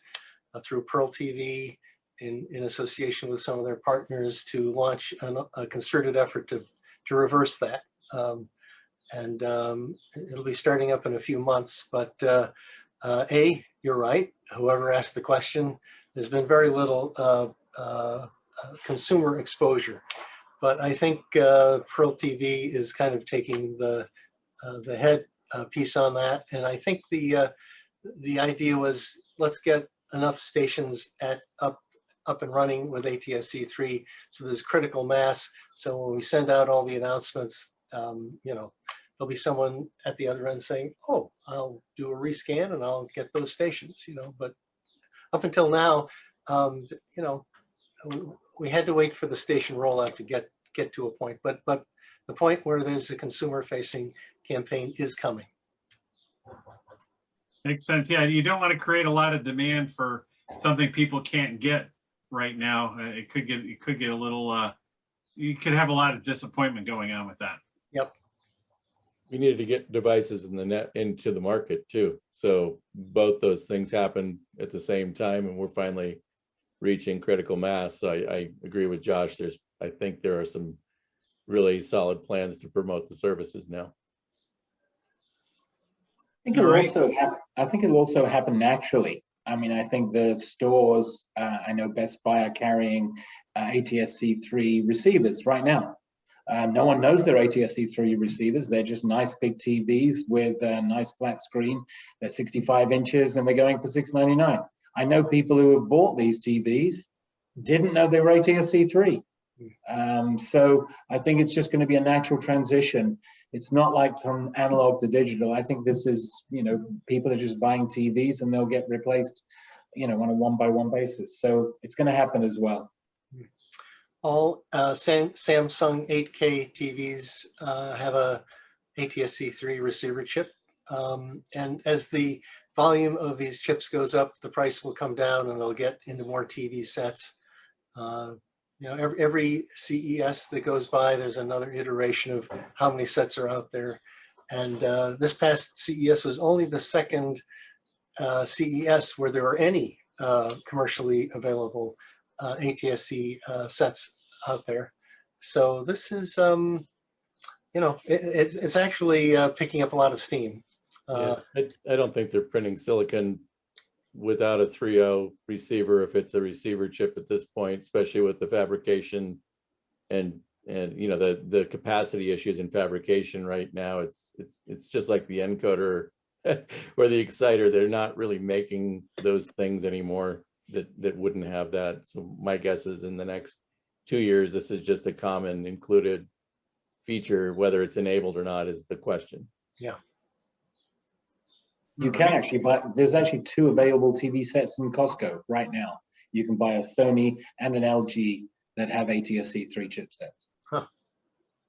through Pearl TV in association with some of their partners to launch a concerted effort to reverse that. And it'll be starting up in a few months, but you're right. Whoever asked the question, there's been very little consumer exposure, but I think Pearl TV is kind of taking the head piece on that. And I think the idea was, let's get enough stations up and running with ATSC 3, so there's critical mass. So when we send out all the announcements, there'll be someone at the other end saying, "Oh, I'll do a rescan and I'll get those stations." But up until now, we had to wait for the station rollout to get to a point. But the point where there's a consumer-facing campaign is coming. Makes sense. Yeah, you don't want to create a lot of demand for something people can't get right now. It could get a little. You could have a lot of disappointment going on with that. Yep. We needed to get devices in the net into the market too. So both those things happen at the same time, and we're finally reaching critical mass. So I agree with Josh. I think there are some really solid plans to promote the services now. I think it'll also happen naturally. I mean, I think the stores, I know Best Buy are carrying ATSC 3 receivers right now. No one knows they're ATSC 3 receivers. They're just nice big TVs with a nice flat screen. They're 65 inches and they're going for $699. I know people who have bought these TVs didn't know they were ATSC 3. So I think it's just going to be a natural transition. It's not like from analog to digital. I think this is, people are just buying TVs and they'll get replaced, on a one-by-one basis. So it's going to happen as well. All Samsung 8K TVs have a ATSC 3 receiver chip. And as the volume of these chips goes up, the price will come down and they'll get into more TV sets. Every CES that goes by, there's another iteration of how many sets are out there. And this past CES was only the second CES where there were any commercially available ATSC sets out there. So this is, it's actually picking up a lot of steam. Yeah, I don't think they're printing silicon without a 3.0 receiver if it's a receiver chip at this point, especially with the fabrication and the capacity issues in fabrication right now. It's just like the encoder or the exciter. They're not really making those things anymore that wouldn't have that. So my guess is in the next 2 years, this is just a common included feature. Whether it's enabled or not is the question. Yeah. You can actually buy, there's actually 2 available TV sets in Costco right now. You can buy a Sony and an LG that have ATSC 3 chipsets. Huh.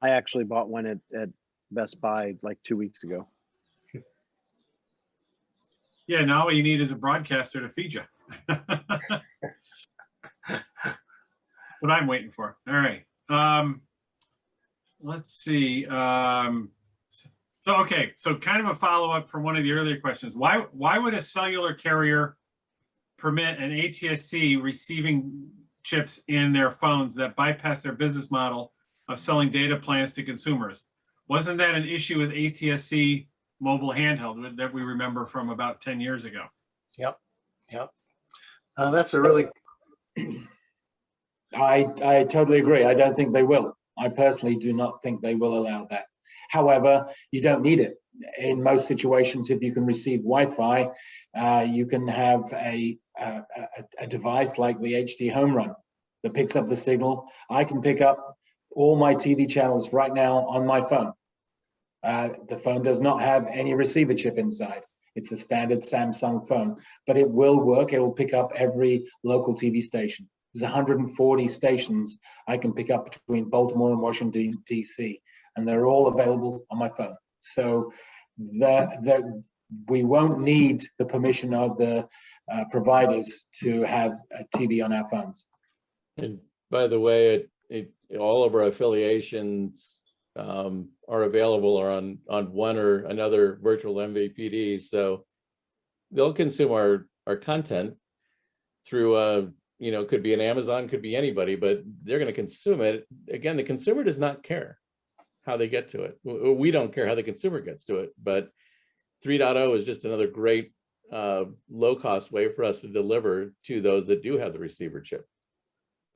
I actually bought one at Best Buy like 2 weeks ago. Yeah, now all you need is a broadcaster to feed you. What I'm waiting for. All right. Let's see. So kind of a follow-up from one of the earlier questions. Why would a cellular carrier permit an ATSC receiving chips in their phones that bypass their business model of selling data plans to consumers? Wasn't that an issue with ATSC mobile handheld that we remember from about 10 years ago? Yep. That's a really... I totally agree. I don't think they will. I personally do not think they will allow that. However, you don't need it. In most situations, if you can receive Wi-Fi, you can have a device like the HD Home Run that picks up the signal. I can pick up all my TV channels right now on my phone. The phone does not have any receiver chip inside. It's a standard Samsung phone, but it will work. It will pick up every local TV station. There's 140 stations I can pick up between Baltimore and Washington, D.C., and they're all available on my phone. So that we won't need the permission of the providers to have a TV on our phones. And by the way, all of our affiliations are available or on one or another virtual MVPD. So they'll consume our content through, you know, could be an Amazon, could be anybody, but they're going to consume it. Again, the consumer does not care how they get to it. We don't care how the consumer gets to it, but 3.0 is just another great low-cost way for us to deliver to those that do have the receiver chip.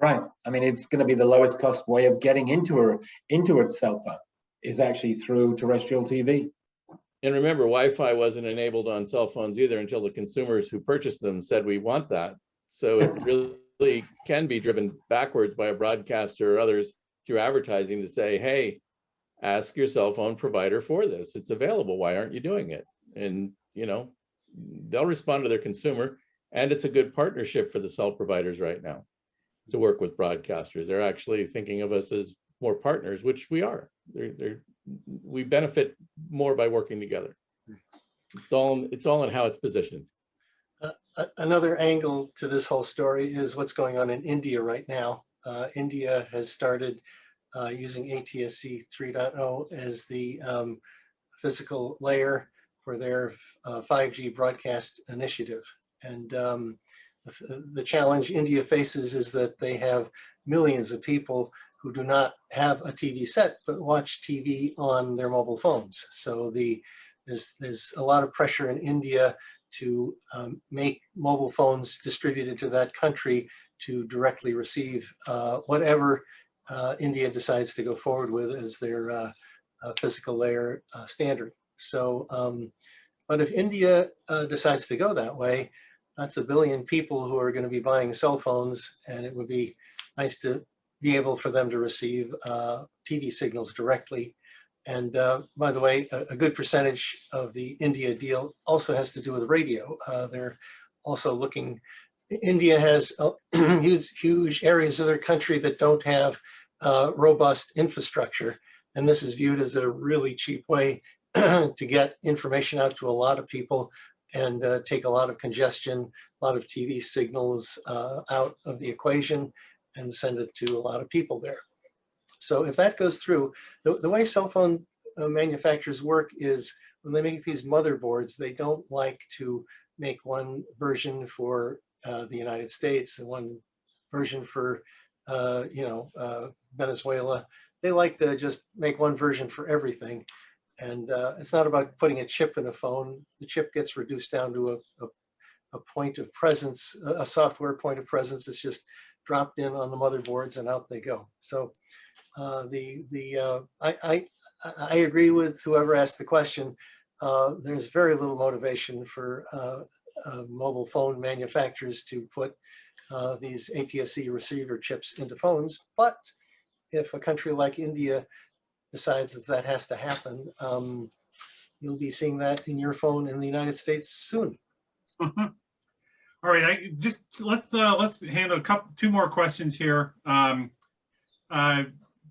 Right. I mean, it's going to be the lowest cost way of getting into a cell phone is actually through terrestrial TV. And remember, Wi-Fi wasn't enabled on cell phones either until the consumers who purchased them said, we want that. So it really can be driven backwards by a broadcaster or others through advertising to say, hey, ask your cell phone provider for this. It's available. Why aren't you doing it? And, you know, they'll respond to their consumer. And it's a good partnership for the cell providers right now to work with broadcasters. They're actually thinking of us as more partners, which we are. We benefit more by working together. It's all in how it's positioned. Another angle to this whole story is what's going on in India right now. India has started using ATSC 3.0 as the physical layer for their 5G broadcast initiative. And the challenge India faces is that they have millions of people who do not have a TV set, but watch TV on their mobile phones. So there's a lot of pressure in India to make mobile phones distributed to that country to directly receive whatever India decides to go forward with as their physical layer standard. So, but if India decides to go that way, that's 1 billion people who are going to be buying cell phones, and it would be nice to be able for them to receive TV signals directly. And by the way, a good percentage of the India deal also has to do with radio. They're also looking, India has huge areas of their country that don't have robust infrastructure. And this is viewed as a really cheap way to get information out to a lot of people and take a lot of congestion, a lot of TV signals out of the equation and send it to a lot of people there. So if that goes through, the way cell phone manufacturers work is when they make these motherboards, they don't like to make one version for the United States and one version for Venezuela. They like to just make one version for everything. And it's not about putting a chip in a phone. The chip gets reduced down to a point of presence, a software point of presence. It's just dropped in on the motherboards and out they go. So I agree with whoever asked the question. There's very little motivation for mobile phone manufacturers to put these ATSC receiver chips into phones. But if a country like India decides that that has to happen, you'll be seeing that in your phone in the United States soon. Mm-hmm. All right, let's handle two more questions here.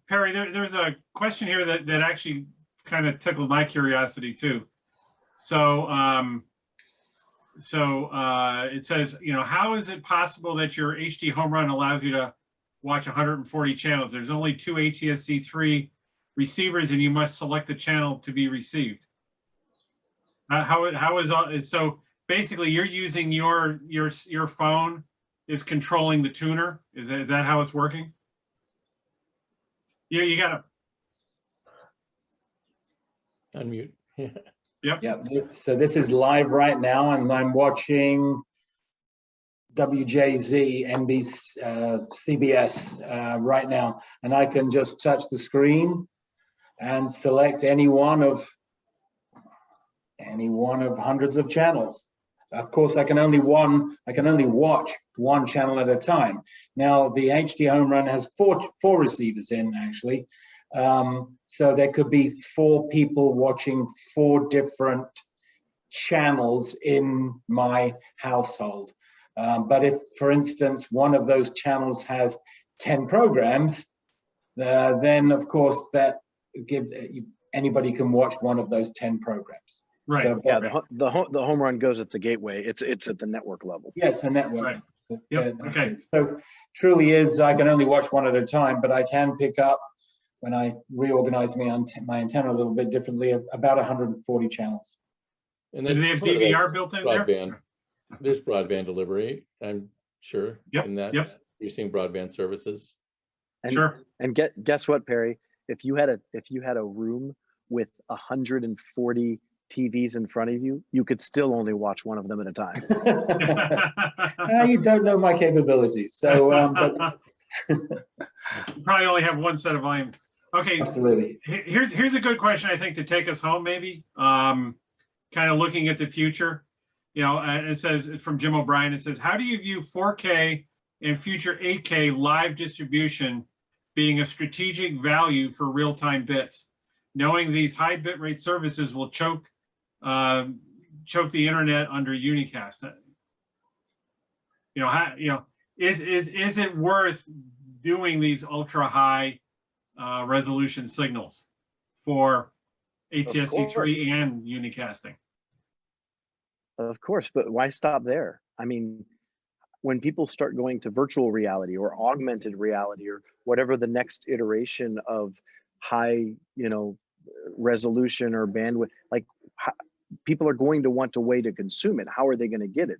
Perry, there's a question here that actually kind of tickled my curiosity too. So it says, how is it possible that your HD home run allows you to watch 140 channels? There's only 2 ATSC 3 receivers, and you must select the channel to be received. How is so? Basically, you're using your phone is controlling the tuner. Is that how it's working? You gotta unmute. Yep. Yep. So this is live right now, and I'm watching WJZ NBC CBS right now, and I can just touch the screen and select any one of hundreds of channels. Of course, I can only watch one channel at a time. Now, the HD Home Run has four receivers in, actually. So there could be 4 people watching 4 different channels in my household. But if, for instance, one of those channels has 10 programs, then of course that gives anybody can watch one of those 10 programs. Right. So, Yeah, the home run goes at the gateway. It's at the network level. yeah, it's a network. Right. Yeah, Yep. that's Okay. it. So truly is, I can only watch one at a time, but I can pick up, when I reorganize my antenna a little bit differently, about 140 channels. And Do they have part of that's DVR built in there? broadband. There's broadband delivery, I'm sure. Yep, In that, yep. you're seeing broadband services. And, Sure. And guess what, Perry? If you had a room with 140 TVs in front of you, you could still only watch one of them at a time. You don't know my capabilities. So, but You probably only have one set of volume. Okay. absolutely. Here's a good question, I think, to take us home, maybe. Kind of looking at the future. You know, it says from Jim O'Brien, it says, how do you view 4K and future 8K live distribution being a strategic value for real-time bits, knowing these high bitrate services will choke the internet under unicast? Is it worth doing these ultra high resolution signals for ATSC 3 and unicasting? Of course, but why stop there? I mean, when people start going to virtual reality or augmented reality or whatever the next iteration of high, resolution or bandwidth, like people are going to want a way to consume it. How are they going to get it?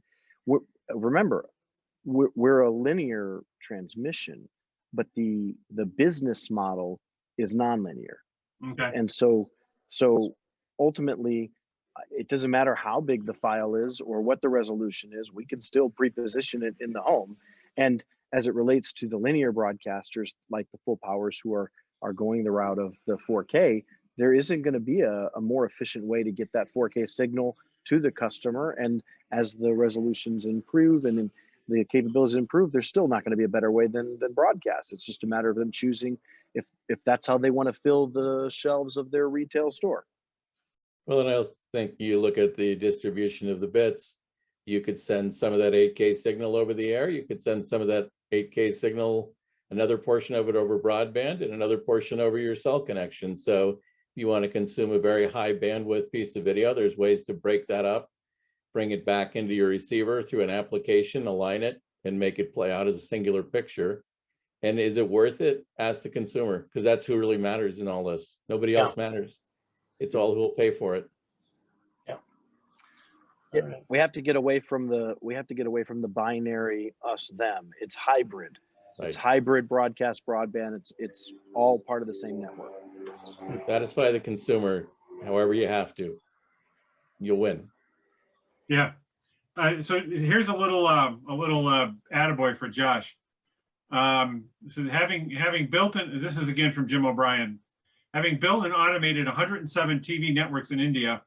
Remember, we're a linear transmission, but the business model is nonlinear. Okay. And so ultimately, it doesn't matter how big the file is or what the resolution is, we can still pre-position it in the home. And as it relates to the linear broadcasters, like the full powers who are going the route of the 4K, there isn't going to be a more efficient way to get that 4K signal to the customer. And as the resolutions improve and the capabilities improve, there's still not going to be a better way than broadcast. It's just a matter of them choosing if that's how they want to fill the shelves of their retail store. Well, and I also think you look at the distribution of the bits, you could send some of that 8K signal over the air. You could send some of that 8K signal, another portion of it over broadband and another portion over your cell connection. So if you want to consume a very high bandwidth piece of video, there's ways to break that up, bring it back into your receiver through an application, align it, and make it play out as a singular picture. And is it worth it? Ask the consumer, because that's who really matters in all this. Nobody else matters. It's all who will pay for it. Right. We have to get away from the binary us them. It's hybrid. Right. It's hybrid broadcast broadband. It's all part of the same network. Satisfy the consumer however you have to. You'll win. Yeah. So here's a little attaboy for Josh. So having built in, this is again from Jim O'Brien, having built and automated 107 TV networks in India,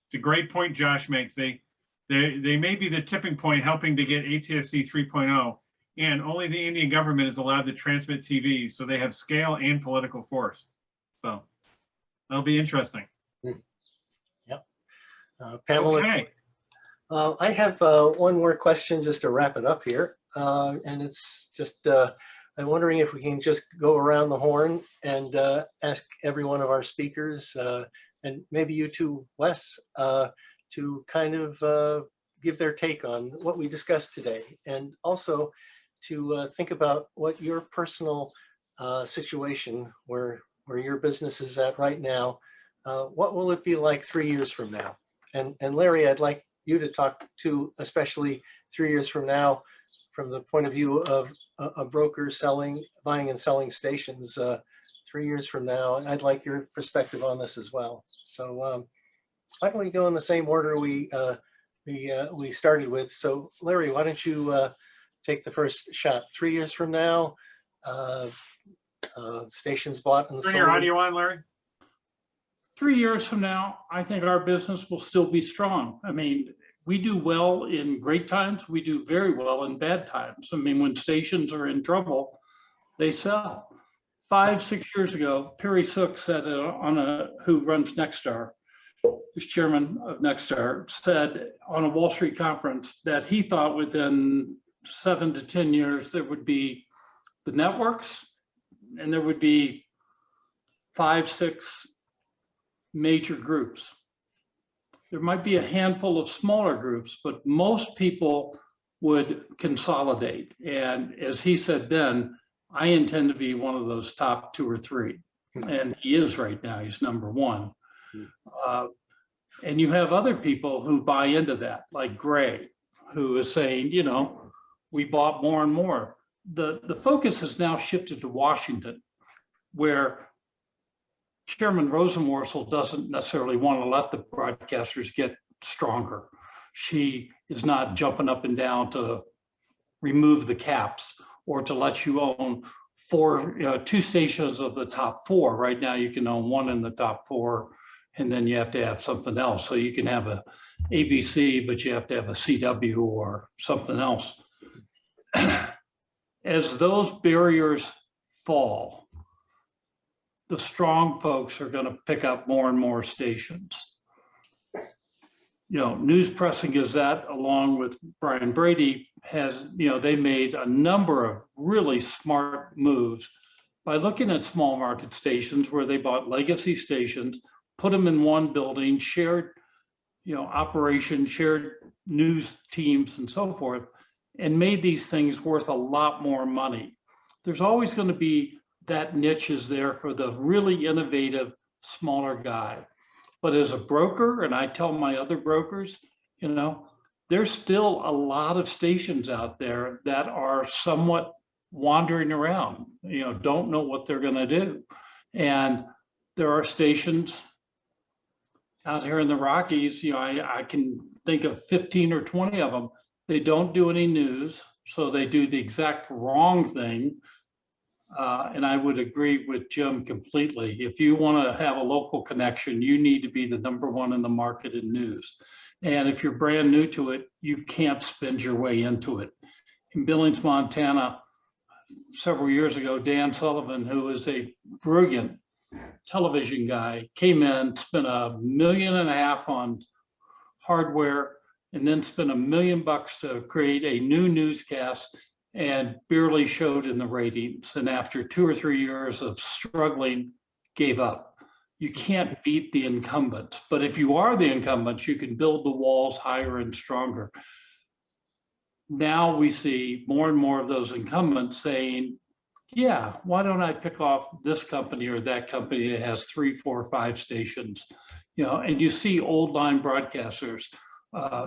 it's a great point Josh makes. They may be the tipping point helping to get ATSC 3.0, and only the Indian government is allowed to transmit TV, so they have scale and political force. So that'll be interesting. Yep. Pamela, Okay. I have one more question just to wrap it up here. And it's just, I'm wondering if we can just go around the horn and ask every one of our speakers, and maybe you too, Wes, to kind of give their take on what we discussed today, and also to think about what your personal situation, where your business is at right now, what will it be like 3 years from now? And Larry, I'd like you to talk to, especially 3 years from now, from the point of view of a broker buying and selling stations. 3 years from now, I'd like your perspective on this as well. So why don't we go in the same order we started with? So Larry, why don't you take the first shot? 3 years from now, stations bought and sold. Turn your audio on, Larry. 3 years from now, I think our business will still be strong. I mean, we do well in great times. We do very well in bad times. I mean, when stations are in trouble, they sell. 5-6 years ago, Perry Sook said who runs Nexstar, who's chairman of Nexstar, said on a Wall Street conference that he thought within 7 to 10 years there would be the networks, and there would be 5-6 major groups. There might be a handful of smaller groups, but most people would consolidate. And as he said then, I intend to be one of those top 2 or 3. And he is right now, he's number 1. And you have other people who buy into that, like Gray, who is saying, you know, we bought more and more. The focus has now shifted to Washington, where Chairman Rosenworcel doesn't necessarily want to let the broadcasters get stronger. She is not jumping up and down to remove the caps or to let you own 2 stations of the top 4. Right now, you can own 1 in the top 4, and then you have to have something else. So you can have a ABC, but you have to have a CW or something else. As those barriers fall, the strong folks are going to pick up more and more stations. You know, News Press and Gazette, along with Brian Brady, they made a number of really smart moves by looking at small market stations where they bought legacy stations, put them in one building, shared, operations, shared news teams and so forth, and made these things worth a lot more money. There's always going to be that niche is there for the really innovative, smaller guy. But as a broker, and I tell my other brokers, there's still a lot of stations out there that are somewhat wandering around, don't know what they're going to do. And there are stations out here in the Rockies, I can think of 15 or 20 of them. They don't do any news, so they do the exact wrong thing. And I would agree with Jim completely. If you want to have a local connection, you need to be the number 1 in the market in news. And if you're brand new to it, you can't spend your way into it. In Billings, Montana, several years ago, Dan Sullivan, who is a brilliant television guy, came in, spent $1.5 million on hardware, and then spent $1 million to create a new newscast, and barely showed in the ratings. And after 2 or 3 years of struggling, gave up. You can't beat the incumbents, but if you are the incumbents, you can build the walls higher and stronger. Now we see more and more of those incumbents saying, yeah, why don't I pick off this company or that company that has 3, 4, 5 stations? And you see old line broadcasters,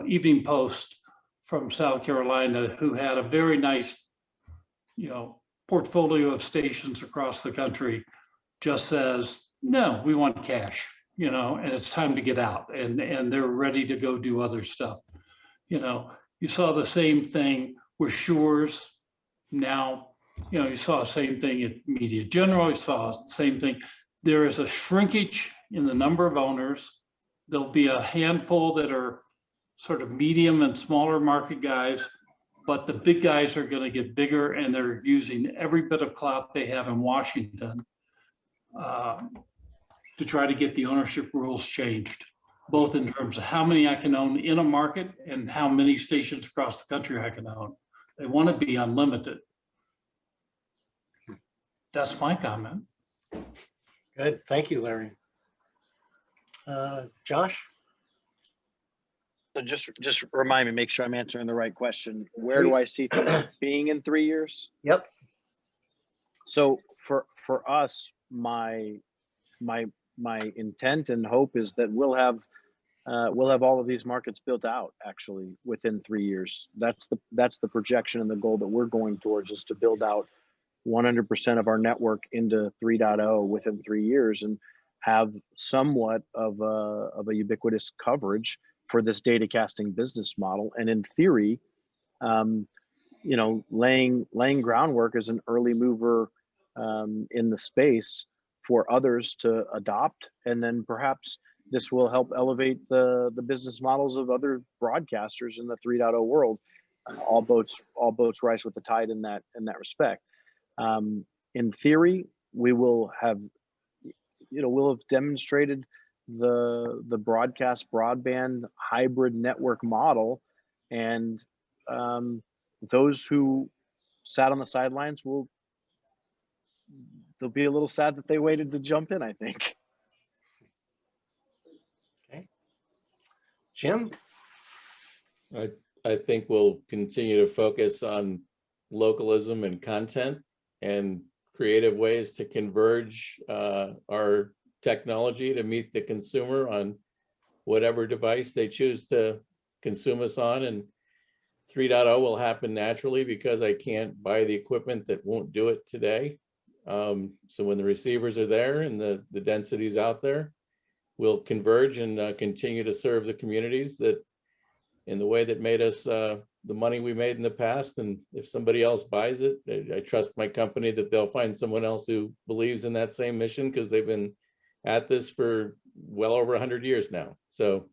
Evening Post from South Carolina, who had a very nice, portfolio of stations across the country, just says, no, we want cash, and it's time to get out, and they're ready to go do other stuff. You saw the same thing with Shores. Now, you saw the same thing at Media General, you saw the same thing. There is a shrinkage in the number of owners. There'll be a handful that are sort of medium and smaller market guys, but the big guys are going to get bigger, and they're using every bit of clout they have in Washington to try to get the ownership rules changed, both in terms of how many I can own in a market and how many stations across the country I can own. They want to be unlimited. That's my comment. Good. Thank you, Larry. Josh? So just remind me, make sure I'm answering the right question. Where do I see things being in 3 years? Yep. So for us, my intent and hope is that we'll have all of these markets built out actually within 3 years. That's the projection and the goal that we're going towards, is to build out 100% of our network into 3.0 within 3 years and have somewhat of a ubiquitous coverage for this data casting business model. And in theory, laying groundwork as an early mover in the space for others to adopt, and then perhaps this will help elevate the business models of other broadcasters in the 3.0 world. All boats rise with the tide in that respect. In theory, we will have, we'll have demonstrated the broadcast broadband hybrid network model, and those who sat on the sidelines they'll be a little sad that they waited to jump in, I think. Okay. Jim? I think we'll continue to focus on localism and content and creative ways to converge our technology to meet the consumer on whatever device they choose to consume us on. And 3.0 will happen naturally because I can't buy the equipment that won't do it today. So when the receivers are there and the density's out there, we'll converge and continue to serve the communities that in the way that made us the money we made in the past. And if somebody else buys it, I trust my company that they'll find someone else who believes in that same mission, because they've been at this for well over 100 years now. So,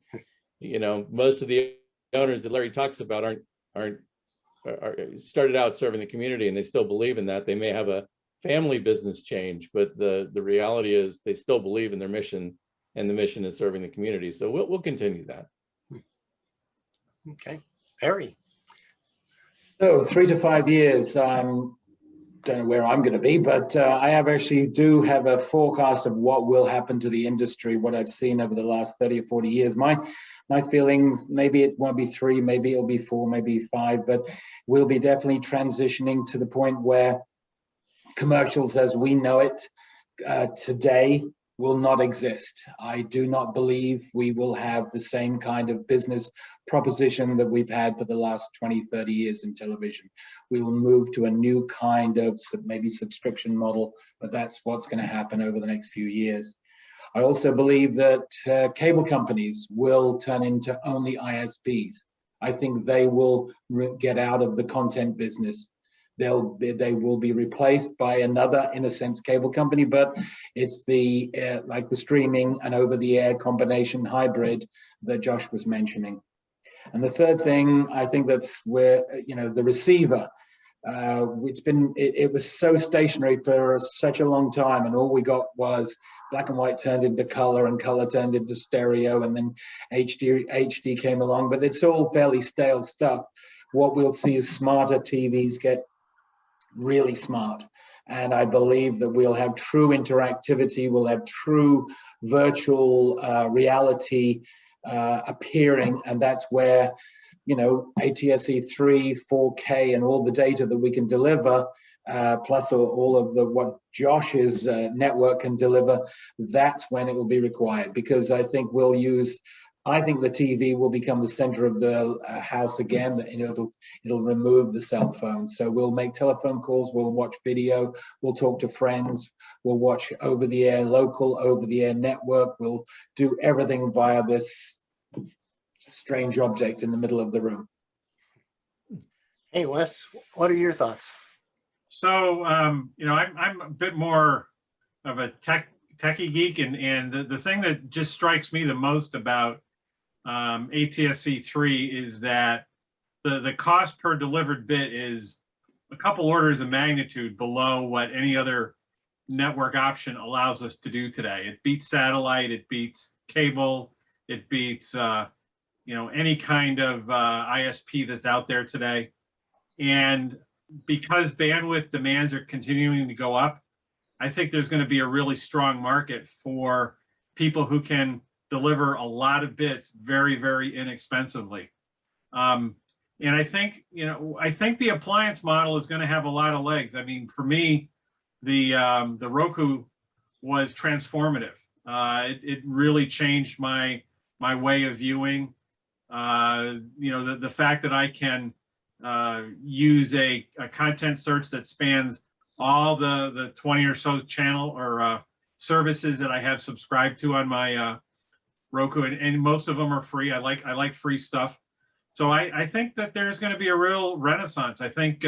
most of the owners that Larry talks about aren't started out serving the community, and they still believe in that. They may have a family business change, but the reality is they still believe in their mission, and the mission is serving the community. So we'll continue that. Okay, Perry. So 3 to 5 years, don't know where I'm going to be, but I do have a forecast of what will happen to the industry, what I've seen over the last 30 or 40 years. My feelings, maybe it won't be 3, maybe it'll be 4, maybe 5, but we'll be definitely transitioning to the point where commercials as we know it today will not exist. I do not believe we will have the same kind of business proposition that we've had for the last 20, 30 years in television. We will move to a new kind of maybe subscription model, but that's what's going to happen over the next few years. I also believe that cable companies will turn into only ISPs. I think they will get out of the content business. They will be replaced by another, in a sense, cable company, but it's the like the streaming and over-the-air combination hybrid that Josh was mentioning. And the third thing, I think that's where the receiver. It was so stationary for such a long time, and all we got was black and white turned into color, and color turned into stereo, and then HD came along. But it's all fairly stale stuff. What we'll see is smarter TVs get really smart, and I believe that we'll have true interactivity, we'll have true virtual reality appearing, and that's where ATSC 3, 4K, and all the data that we can deliver, plus all of what Josh's network can deliver, that's when it will be required, because I think the TV will become the center of the house again. It'll remove the cell phone. So we'll make telephone calls, we'll watch video, we'll talk to friends, we'll watch over-the-air, local over-the-air network. We'll do everything via this strange object in the middle of the room. Hey, Wes, what are your thoughts? So, I'm a bit more of a techie geek, and the thing that just strikes me the most about ATSC 3 is that the cost per delivered bit is a couple orders of magnitude below what any other network option allows us to do today. It beats satellite, it beats cable, it beats any kind of ISP that's out there today. And because bandwidth demands are continuing to go up, I think there's going to be a really strong market for people who can deliver a lot of bits very, very inexpensively. And I think the appliance model is going to have a lot of legs. I mean, for me, the Roku was transformative. It really changed my way of viewing. The fact that I can use a content search that spans all the 20 or so channel or services that I have subscribed to on my Roku, and most of them are free. I like free stuff. So I think that there's going to be a real renaissance. I think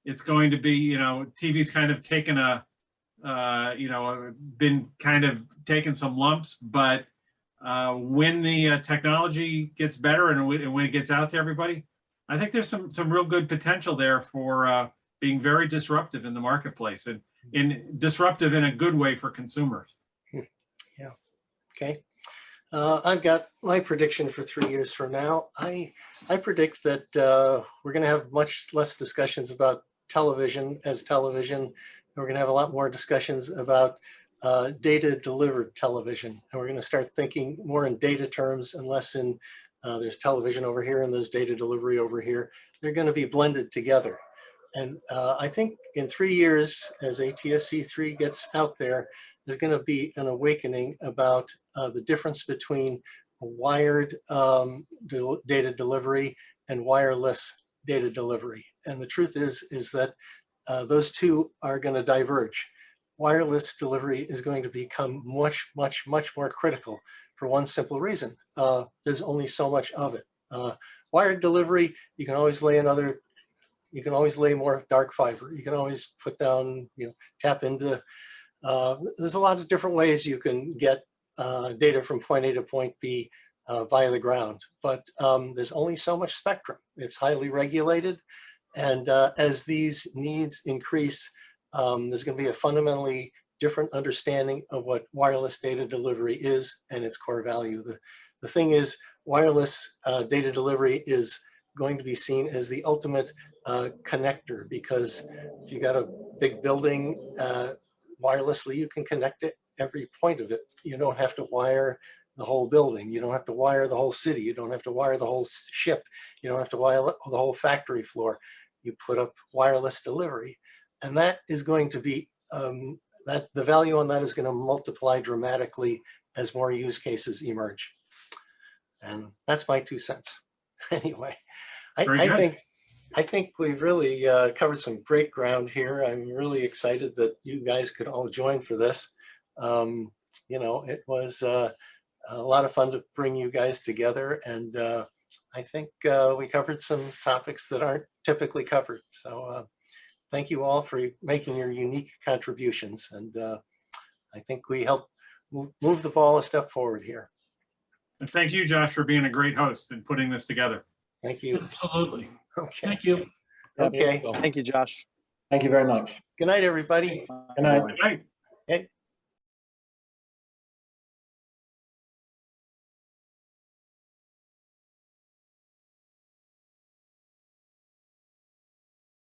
it's going to be, TV's kind of taken been kind of taking some lumps, but when the technology gets better and when it gets out to everybody, I think there's some real good potential there for being very disruptive in the marketplace. And disruptive in a good way for consumers. Yeah. Okay. I've got my prediction for 3 years from now. I predict that we're going to have much less discussions about television as television. We're going to have a lot more discussions about data delivered television. And we're going to start thinking more in data terms and less in there's television over here and there's data delivery over here. They're going to be blended together. And I think in 3 years, as ATSC 3 gets out there, there's going to be an awakening about the difference between wired data delivery and wireless data delivery. And the truth is that those two are going to diverge. Wireless delivery is going to become much, much, much more critical for one simple reason. There's only so much of it. Wired delivery, you can always lay more dark fiber. You can always put down, tap into, there's a lot of different ways you can get data from point A to point B via the ground, but there's only so much spectrum. It's highly regulated. And as these needs increase, there's going to be a fundamentally different understanding of what wireless data delivery is and its core value. The thing is, wireless data delivery is going to be seen as the ultimate connector, because if you got a big building wirelessly, you can connect it every point of it. You don't have to wire the whole building. You don't have to wire the whole city. You don't have to wire the whole ship. You don't have to wire the whole factory floor. You put up wireless delivery, and that is going to be that the value on that is going to multiply dramatically as more use cases emerge. And that's my 2 cents. Anyway, I think we've really covered some great ground here. I'm really excited that you guys could all join for this. It was a lot of fun to bring you guys together, and I think we covered some topics that aren't typically covered. So thank you all for making your unique contributions, and I think we helped move the ball a step forward here. And thank you, Josh, for being a great host and putting this together. Thank you. Absolutely. Okay. Thank you. Okay. Thank you, Josh. Thank you very much. Good night, everybody. Good night. Good night. Okay.